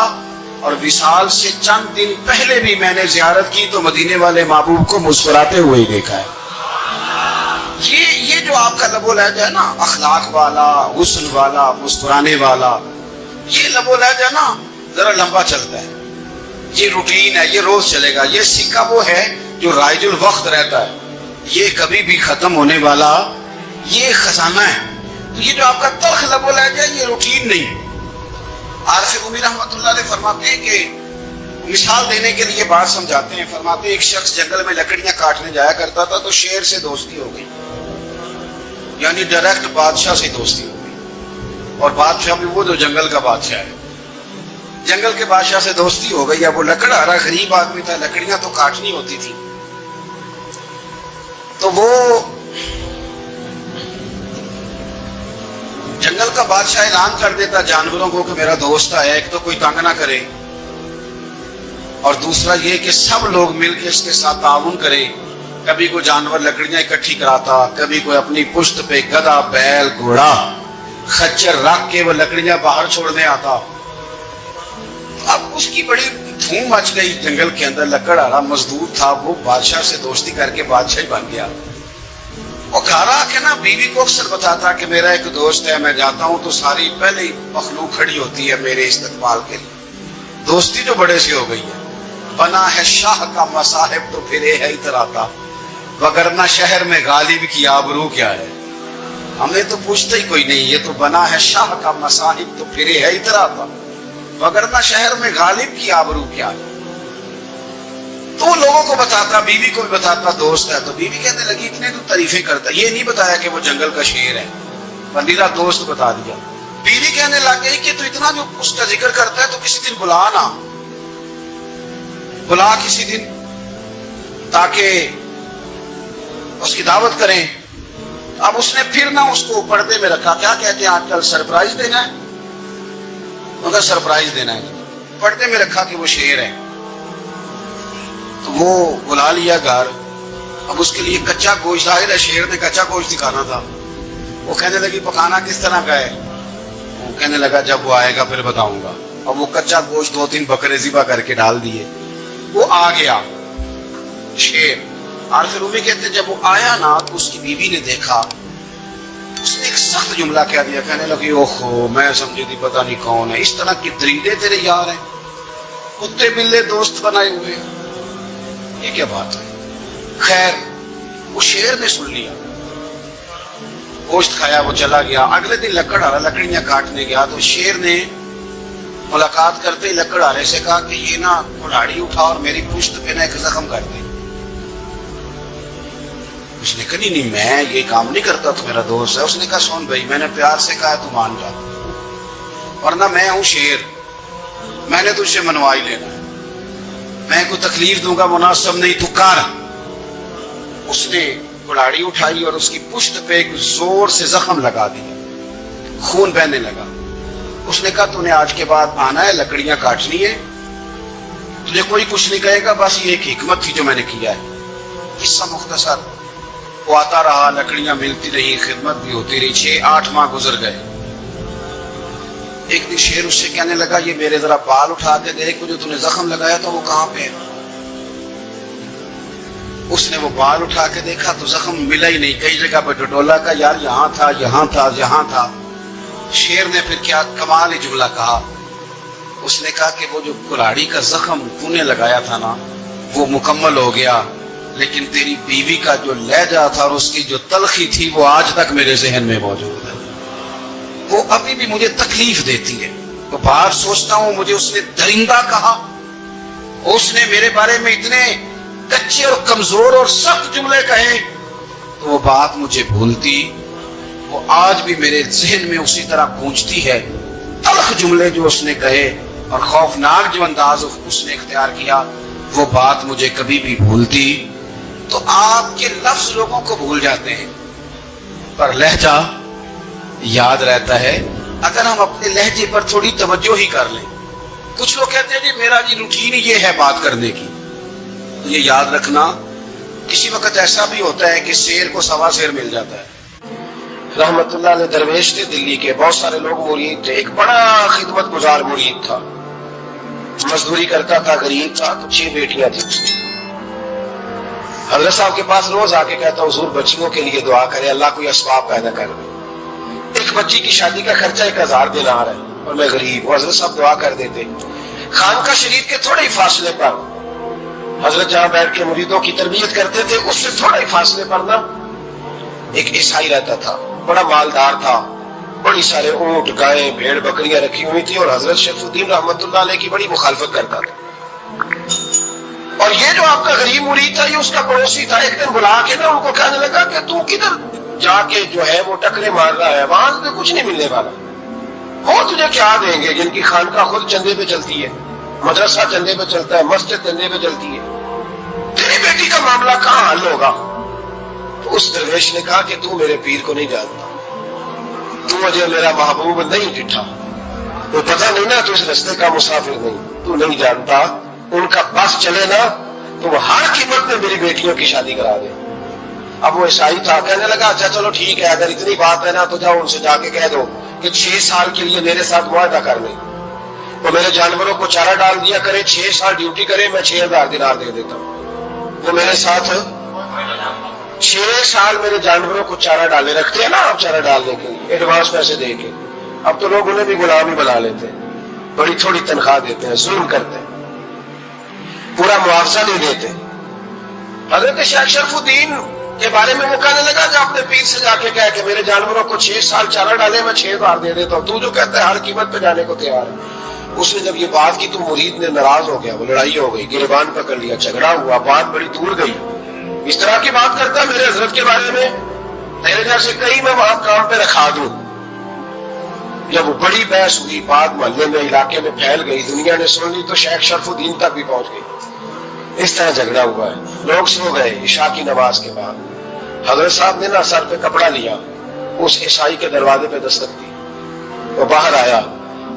Speaker 1: اور وصال سے چند دن پہلے بھی میں نے زیارت کی تو مدینے والے محبوب کو مسکراتے ہوئے ہی دیکھا ہے۔ یہ جو آپ کا لب و لہجہ ہے نا، اخلاق والا، حسن والا، مسکرانے والا، یہ لب و لہجہ نا ذرا لمبا چلتا ہے، یہ روٹین ہے، یہ روز چلے گا۔ یہ سکہ وہ ہے جو رائج الوقت رہتا ہے، یہ کبھی بھی ختم ہونے والا یہ خزانہ ہے۔ تو یہ جو آپ کا تلخ لب و لہجہ ہے، یہ روٹین نہیں۔ عارف قومی رحمۃ اللہ علیہ فرماتے ہیں کہ مثال دینے کے لیے بات سمجھاتے ہیں، فرماتے ہیں ایک شخص جنگل میں لکڑیاں کاٹنے جایا کرتا تھا تو شیر سے دوستی ہو گئی، یعنی ڈائریکٹ بادشاہ سے دوستی ہو گئی، اور بادشاہ بھی وہ جو جنگل کا بادشاہ ہے، جنگل کے بادشاہ سے دوستی ہو گئی۔ اب وہ لکڑہارا غریب آدمی تھا، لکڑیاں تو کاٹنی ہوتی تھی، تو وہ جنگل کا بادشاہ اعلان کر دیتا جانوروں کو کہ میرا دوست ہے، ایک تو کوئی تنگ نہ کرے، اور دوسرا یہ کہ سب لوگ مل کے اس کے ساتھ تعاون کریں۔ کبھی کوئی جانور لکڑیاں اکٹھی کراتا، کبھی کوئی اپنی پشت پہ گدھا، بیل، گھوڑا، خچر رکھ کے وہ لکڑیاں باہر چھوڑنے آتا۔ اب اس کی بڑی دھوم مچ گئی جنگل کے اندر، لکڑہارا مزدور تھا، وہ بادشاہ سے دوستی کر کے بادشاہ بن گیا۔ وہ گھر آ کے نا بیوی کو اکثر بتاتا کہ میرا ایک دوست ہے، میں جاتا ہوں تو ساری پہلے ہی مخلوق کھڑی ہوتی ہے میرے استقبال کے لیے۔ دوستی جو بڑے سے ہو گئی ہے۔ بنا ہے شاہ کا مصاحب تو پھرے ہے اتراتا، وگرنہ شہر میں غالب کی آبرو کیا ہے۔ ہم نے تو پوچھتا ہی کوئی نہیں، یہ تو بنا ہے شاہ کا مصاحب تو پھرے ہے اتراتا، وگرنہ شہر میں غالب کی آبرو کیا ہے۔ تو وہ لوگوں کو بتاتا، بیوی کو بھی بتاتا دوست ہے، تو بیوی کہنے لگی اتنے تو تعریفیں کرتا، یہ نہیں بتایا کہ وہ جنگل کا شیر ہے، پندیدہ دوست بتا دیا۔ بیوی کہنے لگ گئی کہ تو اتنا جو اس کا ذکر کرتا ہے تو کسی دن بلا نا، بلا کسی دن تاکہ اس کی دعوت کریں۔ اب اس نے پھر نہ اس کو پردے میں رکھا، کیا کہتے ہیں آج کل سرپرائز دینا ہے، مگر سرپرائز دینا ہے، پردے میں رکھا کہ وہ شیر ہے۔ تو وہ بلا لیا گھر، اب اس کے لیے کچا گوشت، ظاہر ہے شیر نے کچا گوشت دکھانا تھا۔ وہ کہنے لگی پکانا کس طرح کا ہے؟ وہ کہنے لگا جب وہ آئے گا پھر بتاؤں گا۔ اب وہ کچا گوشت 2-3 بکرے ذبح کر کے ڈال دیے، وہ آ گیا شیر۔ عارف رومی کہتے ہیں جب وہ آیا نا تو اس کی بیوی نے دیکھا، اس نے ایک سخت جملہ کہہ دیا، کہنے لگی اوہو میں سمجھی تھی پتہ نہیں کون ہے، اس طرح کی درندے تیرے یار ہیں، کتے بلے دوست بنائے ہوئے ہیں، یہ کیا بات ہے؟ خیر وہ شیر نے سن لیا، گوشت کھایا, وہ چلا گیا. اگلے دن لکڑ آ رہا, لکڑیاں کاٹنے گیا تو شیر نے ملاقات کرتے ہی لکڑ آرے سے کہا کہ یہ نا کلاڑی اٹھا اور میری پشت پہ نا ایک زخم کر دے. اس نے کہا نہیں میں یہ کام نہیں کرتا, تو میرا دوست ہے. اس نے کہا سن بھائی, میں نے پیار سے کہا تو مان جا, ورنہ میں ہوں شیر, میں نے تجھ سے منوا ہی لینا, میں کوئی تکلیف دوں گا مناسب نہیں, تو کر. اس نے کلاڑی اٹھائی اور اس کی پشت پہ ایک زور سے زخم لگا دیا, خون بہنے لگا. اس نے کہا تو نے آج کے بعد آنا ہے, لکڑیاں کاٹنی ہے, تجھے کوئی کچھ نہیں کہے گا, بس یہ ایک حکمت تھی جو میں نے کیا ہے. قصہ مختصر. وہ آتا رہا, لکڑیاں ملتی رہی, خدمت بھی ہوتی رہی. 6-8 ماہ گزر گئے. ایک دن شیر اس سے کہنے لگا یہ میرے ذرا بال اٹھا کے دیکھ, جو تُو نے زخم لگایا تھا وہ کہاں پہ ہے. اس نے وہ بال اٹھا کے دیکھا تو زخم ملا ہی نہیں, کئی جگہ پہ ٹٹولا کا یار یہاں تھا یہاں تھا یہاں تھا. شیر نے پھر کیا کمال جملہ کہا. اس نے کہا کہ وہ جو کلاڑی کا زخم تو نے لگایا تھا نا وہ مکمل ہو گیا, لیکن تیری بیوی کا جو لہجہ تھا اور اس کی جو تلخی تھی وہ آج تک میرے ذہن میں موجود ہے, وہ ابھی بھی مجھے تکلیف دیتی ہے. تو بات سوچتا ہوں مجھے اس نے درندہ کہا, اس نے میرے بارے میں اتنے کچے اور کمزور اور سخت جملے کہے, تو وہ بات مجھے بھولتی, وہ آج بھی میرے ذہن میں اسی طرح گونجتی ہے. تلخ جملے جو اس نے کہے اور خوفناک جو انداز اس نے اختیار کیا, وہ بات مجھے کبھی بھی بھولتی. تو آپ کے لفظ لوگوں کو بھول جاتے ہیں پر لہجہ یاد رہتا ہے اگر ہم اپنے لہجے پر تھوڑی توجہ ہی کر لیں. کچھ لوگ کہتے ہیں جی میرا جی روٹین یہ ہے بات کرنے کی, تو یہ یاد رکھنا کسی وقت ایسا بھی ہوتا ہے کہ شیر کو سوا شیر مل جاتا ہے. رحمت اللہ علیہ درویش تھے دلی کے, بہت سارے لوگ مرید تھے. ایک بڑا خدمت گزار مرید تھا, مزدوری کرتا تھا, غریب تھا. تو 6 بیٹیاں تھیں اس کی. حضرت صاحب کے پاس روز آ کے کہتا حضور بچیوں کے لیے دعا کرے, اللہ کوئی اسباب پیدا کر دے. ایک بچی کی شادی کا خرچہ 1000 دینار ہے اور میں غریب ہوں. حضرت صاحب دعا کر دیتے. خانقاہ شریف کے تھوڑے ہی فاصلے پر حضرت جہاں بیٹھ کے مریدوں کی تربیت کرتے تھے, اس سے تھوڑا ہی فاصلے پر نا ایک عیسائی رہتا تھا, بڑا مالدار تھا, بڑی سارے اونٹ گائے بھیڑ بکریاں رکھی ہوئی تھی, اور حضرت شریف الدین رحمت اللہ علیہ کی بڑی مخالفت کرتا تھا. اور یہ جو آپ کا غریب مرید تھا یہ اس کا پڑوسی تھا. ایک دن بلا کے نا ان کو کہنے لگا کہ تو کدھر جا کے جو ہے وہ ٹکرے مار رہا ہے, وہاں سے کچھ نہیں ملنے والا, وہ تجھے کیا دیں گے جن کی خانقاہ خود چندے پہ چلتی ہے, مدرسہ چندے پہ چلتا ہے, مسجد چندے پہ چلتی ہے, تیری بیٹی کا معاملہ کہاں حل ہوگا. تو اس درویش نے کہا کہ تو میرے پیر کو نہیں جانتا, تو مجھے میرا محبوب نہیں ڈٹھا, تو پتہ نہیں نا تو اس رستے کا مسافر نہیں, تو نہیں جانتا. ان کا بس چلے نا تو وہ ہر قیمت میں میری بیٹیوں کی شادی کرا دے. اب وہ عیسائی تھا, کہنے لگا اچھا چلو ٹھیک ہے, اگر اتنی بات ہے نا تو جاؤ ان سے جا کے کہہ دو کہ 6 سال کے لیے میرے ساتھ معاہدہ کر لیں, وہ میرے جانوروں کو چارہ ڈال دیا کرے, 6 سال ڈیوٹی کرے, میں 6000 دینار دے دیتا ہوں. وہ میرے ساتھ 6 سال میرے جانوروں کو چارہ ڈالے, رکھتے ہیں نا آپ چارہ ڈالنے کے لیے ایڈوانس پیسے دے کے. اب تو لوگ انہیں بھی غلام ہی بنا لیتے ہیں, بڑی تھوڑی تنخواہ دیتے ہیں, ظلم کرتے ہیں, پورا معاوضہ نہیں دیتے. حضرت شیخ شرف الدین کے بارے میں وہ کہنے لگا کہ اپنے پیر سے جا کے کہہ کہ میرے جانوروں کو 6 سال چارہ ڈالے, میں 6000 دے دیتا ہوں, تو جو کہتا ہے ہر قیمت پہ جانے کو تیار ہے. اس نے جب یہ بات کی تو مرید نے ناراض ہو گیا, وہ لڑائی ہو گئی, گریبان پکڑ لیا, جھگڑا ہوا, بات بڑی دور گئی. اس طرح کی بات کرتا ہے میرے حضرت کے بارے میں, تیرے جیسے کئی میں وہاں کام پہ رکھا دوں. جب وہ بڑی بحث ہوئی, بات محلے میں علاقے میں پھیل گئی, دنیا نے سن لی, تو شیخ شرف الدین تک بھی پہنچ گئی. اس طرح جھگڑا ہوا ہے. لوگ سو گئے عشاء کی نماز کے بعد. حضرت صاحب نے نا سر پہ کپڑا لیا, اس عیسائی کے دروازے پہ دستک دی, وہ باہر آیا,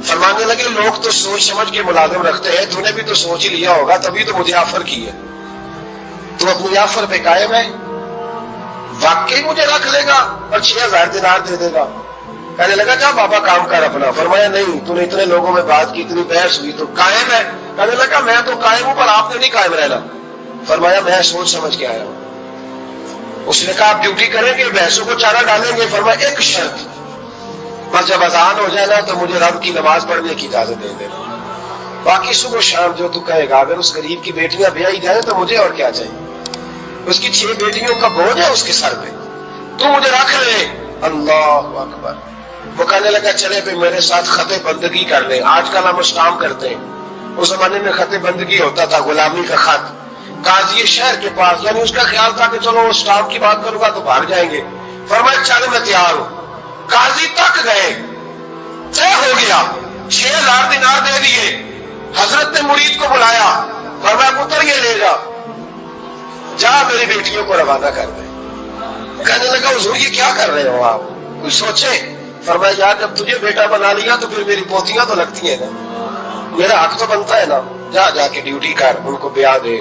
Speaker 1: فرمانے لگے لوگ تو سوچ سمجھ کے ملازم رکھتے ہیں, تو نے بھی تو سوچ ہی لیا ہوگا, تبھی تو مجھے آفر کی ہے. تو اپنی آفر پہ قائم ہے, واقعی مجھے رکھ لے گا اور 6000 دینار دے دے گا. کہنے لگا جا بابا کام کر اپنا. فرمایا نہیں, تو نے اتنے لوگوں میں بات کی, اتنی بحث ہوئی, تو قائم ہے. کہنے لگا میں تو قائم ہوں پر آپ نے نہیں قائم رہنا. فرمایا میں سوچ سمجھ کے آیا ہوں. اس نے کہا آپ ڈیوٹی کریں گے, بحثوں کو چارہ ڈالیں گے. فرمایا ایک شرط, بس جب اذان ہو جائے نا تو مجھے رب کی نماز پڑھنے کی اجازت دے دینا, باقی صبح شام جو تو کہے گا. اگر اس غریب کی بیٹیاں بیائی جائیں تو مجھے اور کیا چاہیے, اس کی 6 بیٹیوں کا بوجھ ہے اس کے سر پہ, تو مجھے رکھ لے, اللہ اکبر. وہ کہنے لگا چلے بھی میرے ساتھ خط بندگی کر لیں. آج کل ہم اسٹامپ کرتے ہیں, اس زمانے میں خط بندگی ہوتا تھا, غلامی کا خط. قاضی شہر کے پاس, یعنی اس کا خیال تھا کہ چلو اسٹامپ کی بات کروں گا تو بھاگ جائیں گے. فرمایا چل میں تیار ہوں. قاضی تک گئے, طے ہو گیا, 6,000 دینار دے دیے. حضرت نے مرید کو بلایا, فرمایا پتر یہ لے جا, جا میری بیٹیوں کو روانہ کر دے. کہنے لگا حضور یہ کیا کر رہے ہو آپ, کچھ سوچے. فرمایا یار جب تجھے بیٹا بنا لیا تو پھر میری پوتیاں تو لگتی ہیں نا, میرا حق تو بنتا ہے نا, جا کے ڈیوٹی کر, ان کو بیاہ دے.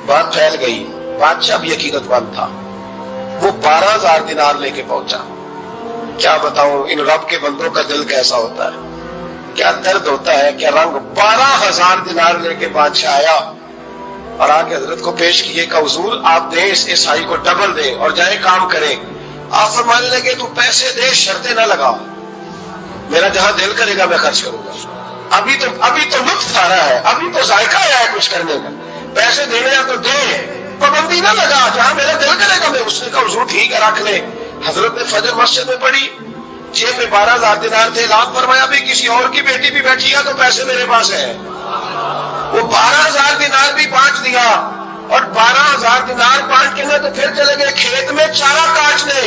Speaker 1: بات پھیل گئی. بادشاہ بھی حقیقت مند تھا, وہ 12,000 دینار لے کے پہنچا. کیا بتاؤں ان رب کے بندوں کا دل کیسا ہوتا ہے, کیا درد ہوتا ہے, کیا رنگ. 12,000 دینار لے کے بادشاہ آیا اور آگے حضرت کو پیش کیے کہ حضور آپ دیں اس عیسائی کو ڈبل دیں اور جائے کام کریں. آپ فرمانے لگے تو پیسے دے, شرطیں نہ لگا, میرا جہاں دل کرے گا میں خرچ کروں گا. ابھی تو لطف آ رہا ہے, ابھی تو ذائقہ آیا ہے کچھ کرنے کا. پیسے دینے یا تو دے, پابندی نہ لگا, جہاں میرا دل کرے گا میں. اس نے کہا حضور ٹھیک ہے رکھ لے. حضرت نے فجر مسجد میں پڑھی, جیب میں 12,000 دینار تھے. اعلان فرمایا بھی کسی اور کی بیٹی بھی بیٹھی ہے تو پیسے میرے پاس ہے. وہ 12,000 دینار بھی بانٹ دیا, اور 12,000 دینار بانٹ کے تو پھر چلے گئے کھیت میں چارہ کاٹنے.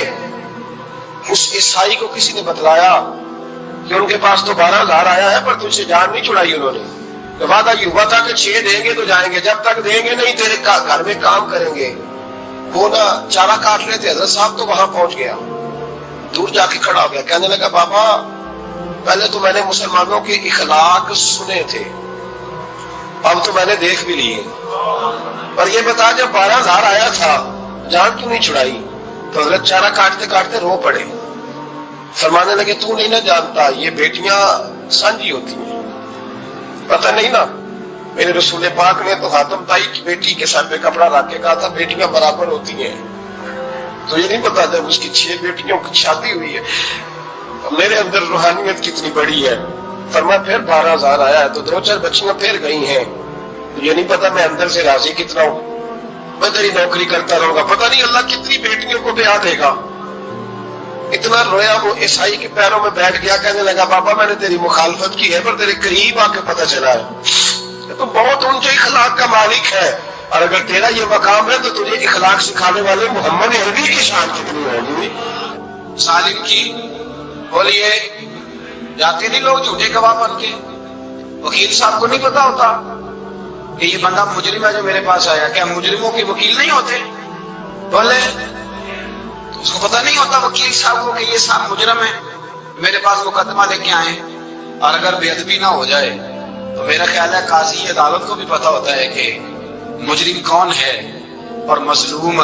Speaker 1: اس عیسائی کو کسی نے بتلایا کہ ان کے پاس تو 12,000 آیا ہے پر تجھ سے جان نہیں چھڑائی انہوں نے. وعدہ یہ ہوا تھا کہ 6 دیں گے تو جائیں گے, جب تک دیں گے نہیں تیرے گھر میں کام کریں گے. وہ نہ چارہ کاٹ رہے تھے. حضرت صاحب تو وہاں پہنچ گیا, دور جا کے کھڑا ہو گیا. کہنے لگا بابا پہلے تو میں نے مسلمانوں کے اخلاق سنے تھے, اب تو میں نے دیکھ بھی لیے, پر یہ بتا جب 12,000 آیا تھا جان کیوں نہیں چھڑائی. تو حضرت چارہ کاٹتے کاٹتے رو پڑے. فرمانے لگے تو نہیں نہ جانتا یہ بیٹیاں سانجی ہوتی ہیں, پتہ نہیں نا. میرے رسول پاک نے تو خاتم تائی کی بیٹی کے سر پہ کپڑا رکھ کے کہا تھا بیٹیاں برابر ہوتی ہیں. تو یہ نہیں پتا جب اس کی 6 بیٹیوں کی شادی ہوئی ہے میرے اندر روحانیت کتنی بڑی ہے. فرمایا پھر 12,000 آیا ہے تو 2-4 بچیاں پھر گئی ہیں. یہ نہیں پتا میں اندر سے راضی کتنا ہوں, میں تیری نوکری کرتا رہوں گا, پتہ نہیں اللہ کتنی بیٹیوں کو بیاہ دے گا. اتنا رویا وہ عیسائی کے پیروں میں بیٹھ گیا. کہنے لگا بابا میں نے تیری مخالفت کی ہے پر تیرے قریب آ کے پتہ چلا ہے تو بہت اونچے اخلاق کا مالک ہے, اور اگر تیرا یہ مقام ہے تو تجھے اخلاق سکھانے والے محمد عربی کی شان کتنی ہوگی. ظالم کی بولیے جاتے نہیں لوگ جھوٹے گواہ بن کے. وکیل صاحب کو نہیں پتا ہوتا کہ یہ بندہ مجرم ہے جو میرے پاس آیا, کیا مجرموں کے وکیل نہیں ہوتے؟ بولے اس کو پتہ نہیں ہوتا وکیل صاحب کو کہ یہ صاحب مجرم ہے, میرے پاس مقدمہ لے کے آئے. اور اگر بے ادبی نہ ہو جائے تو میرا خیال ہے قاضی عدالت کو بھی پتا ہوتا ہے کہ مجرم کون ہے اور مظلوم.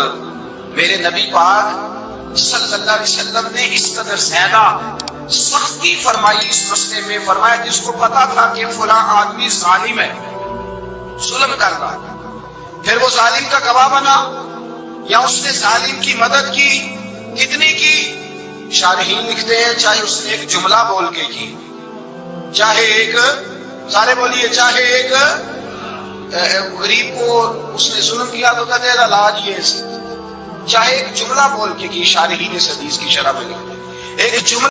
Speaker 1: میرے نبی پاک صلی اللہ علیہ وسلم نے اس قدر زیادہ سختی فرمائی اس مسئلے میں. فرمایا جس کو پتا تھا کہ فلاں آدمی ظالم ہے, ظلم کر رہا ہے, پھر وہ ظالم کا گواہ بنا یا اس نے ظالم کی مدد کی, کتنی کی؟ شارحین لکھتے ہیں چاہے اس نے ایک جملہ بول کے کی, چاہے ایک, سارے بولیے, چاہے ایک غریب کو اس نے ظلم کیا تو کہتے ہیں علاج یہ, چاہے ایک جملہ بول کے کی. شارحین اس حدیث کی شرح میں لکھتے ہیں ایک جملہ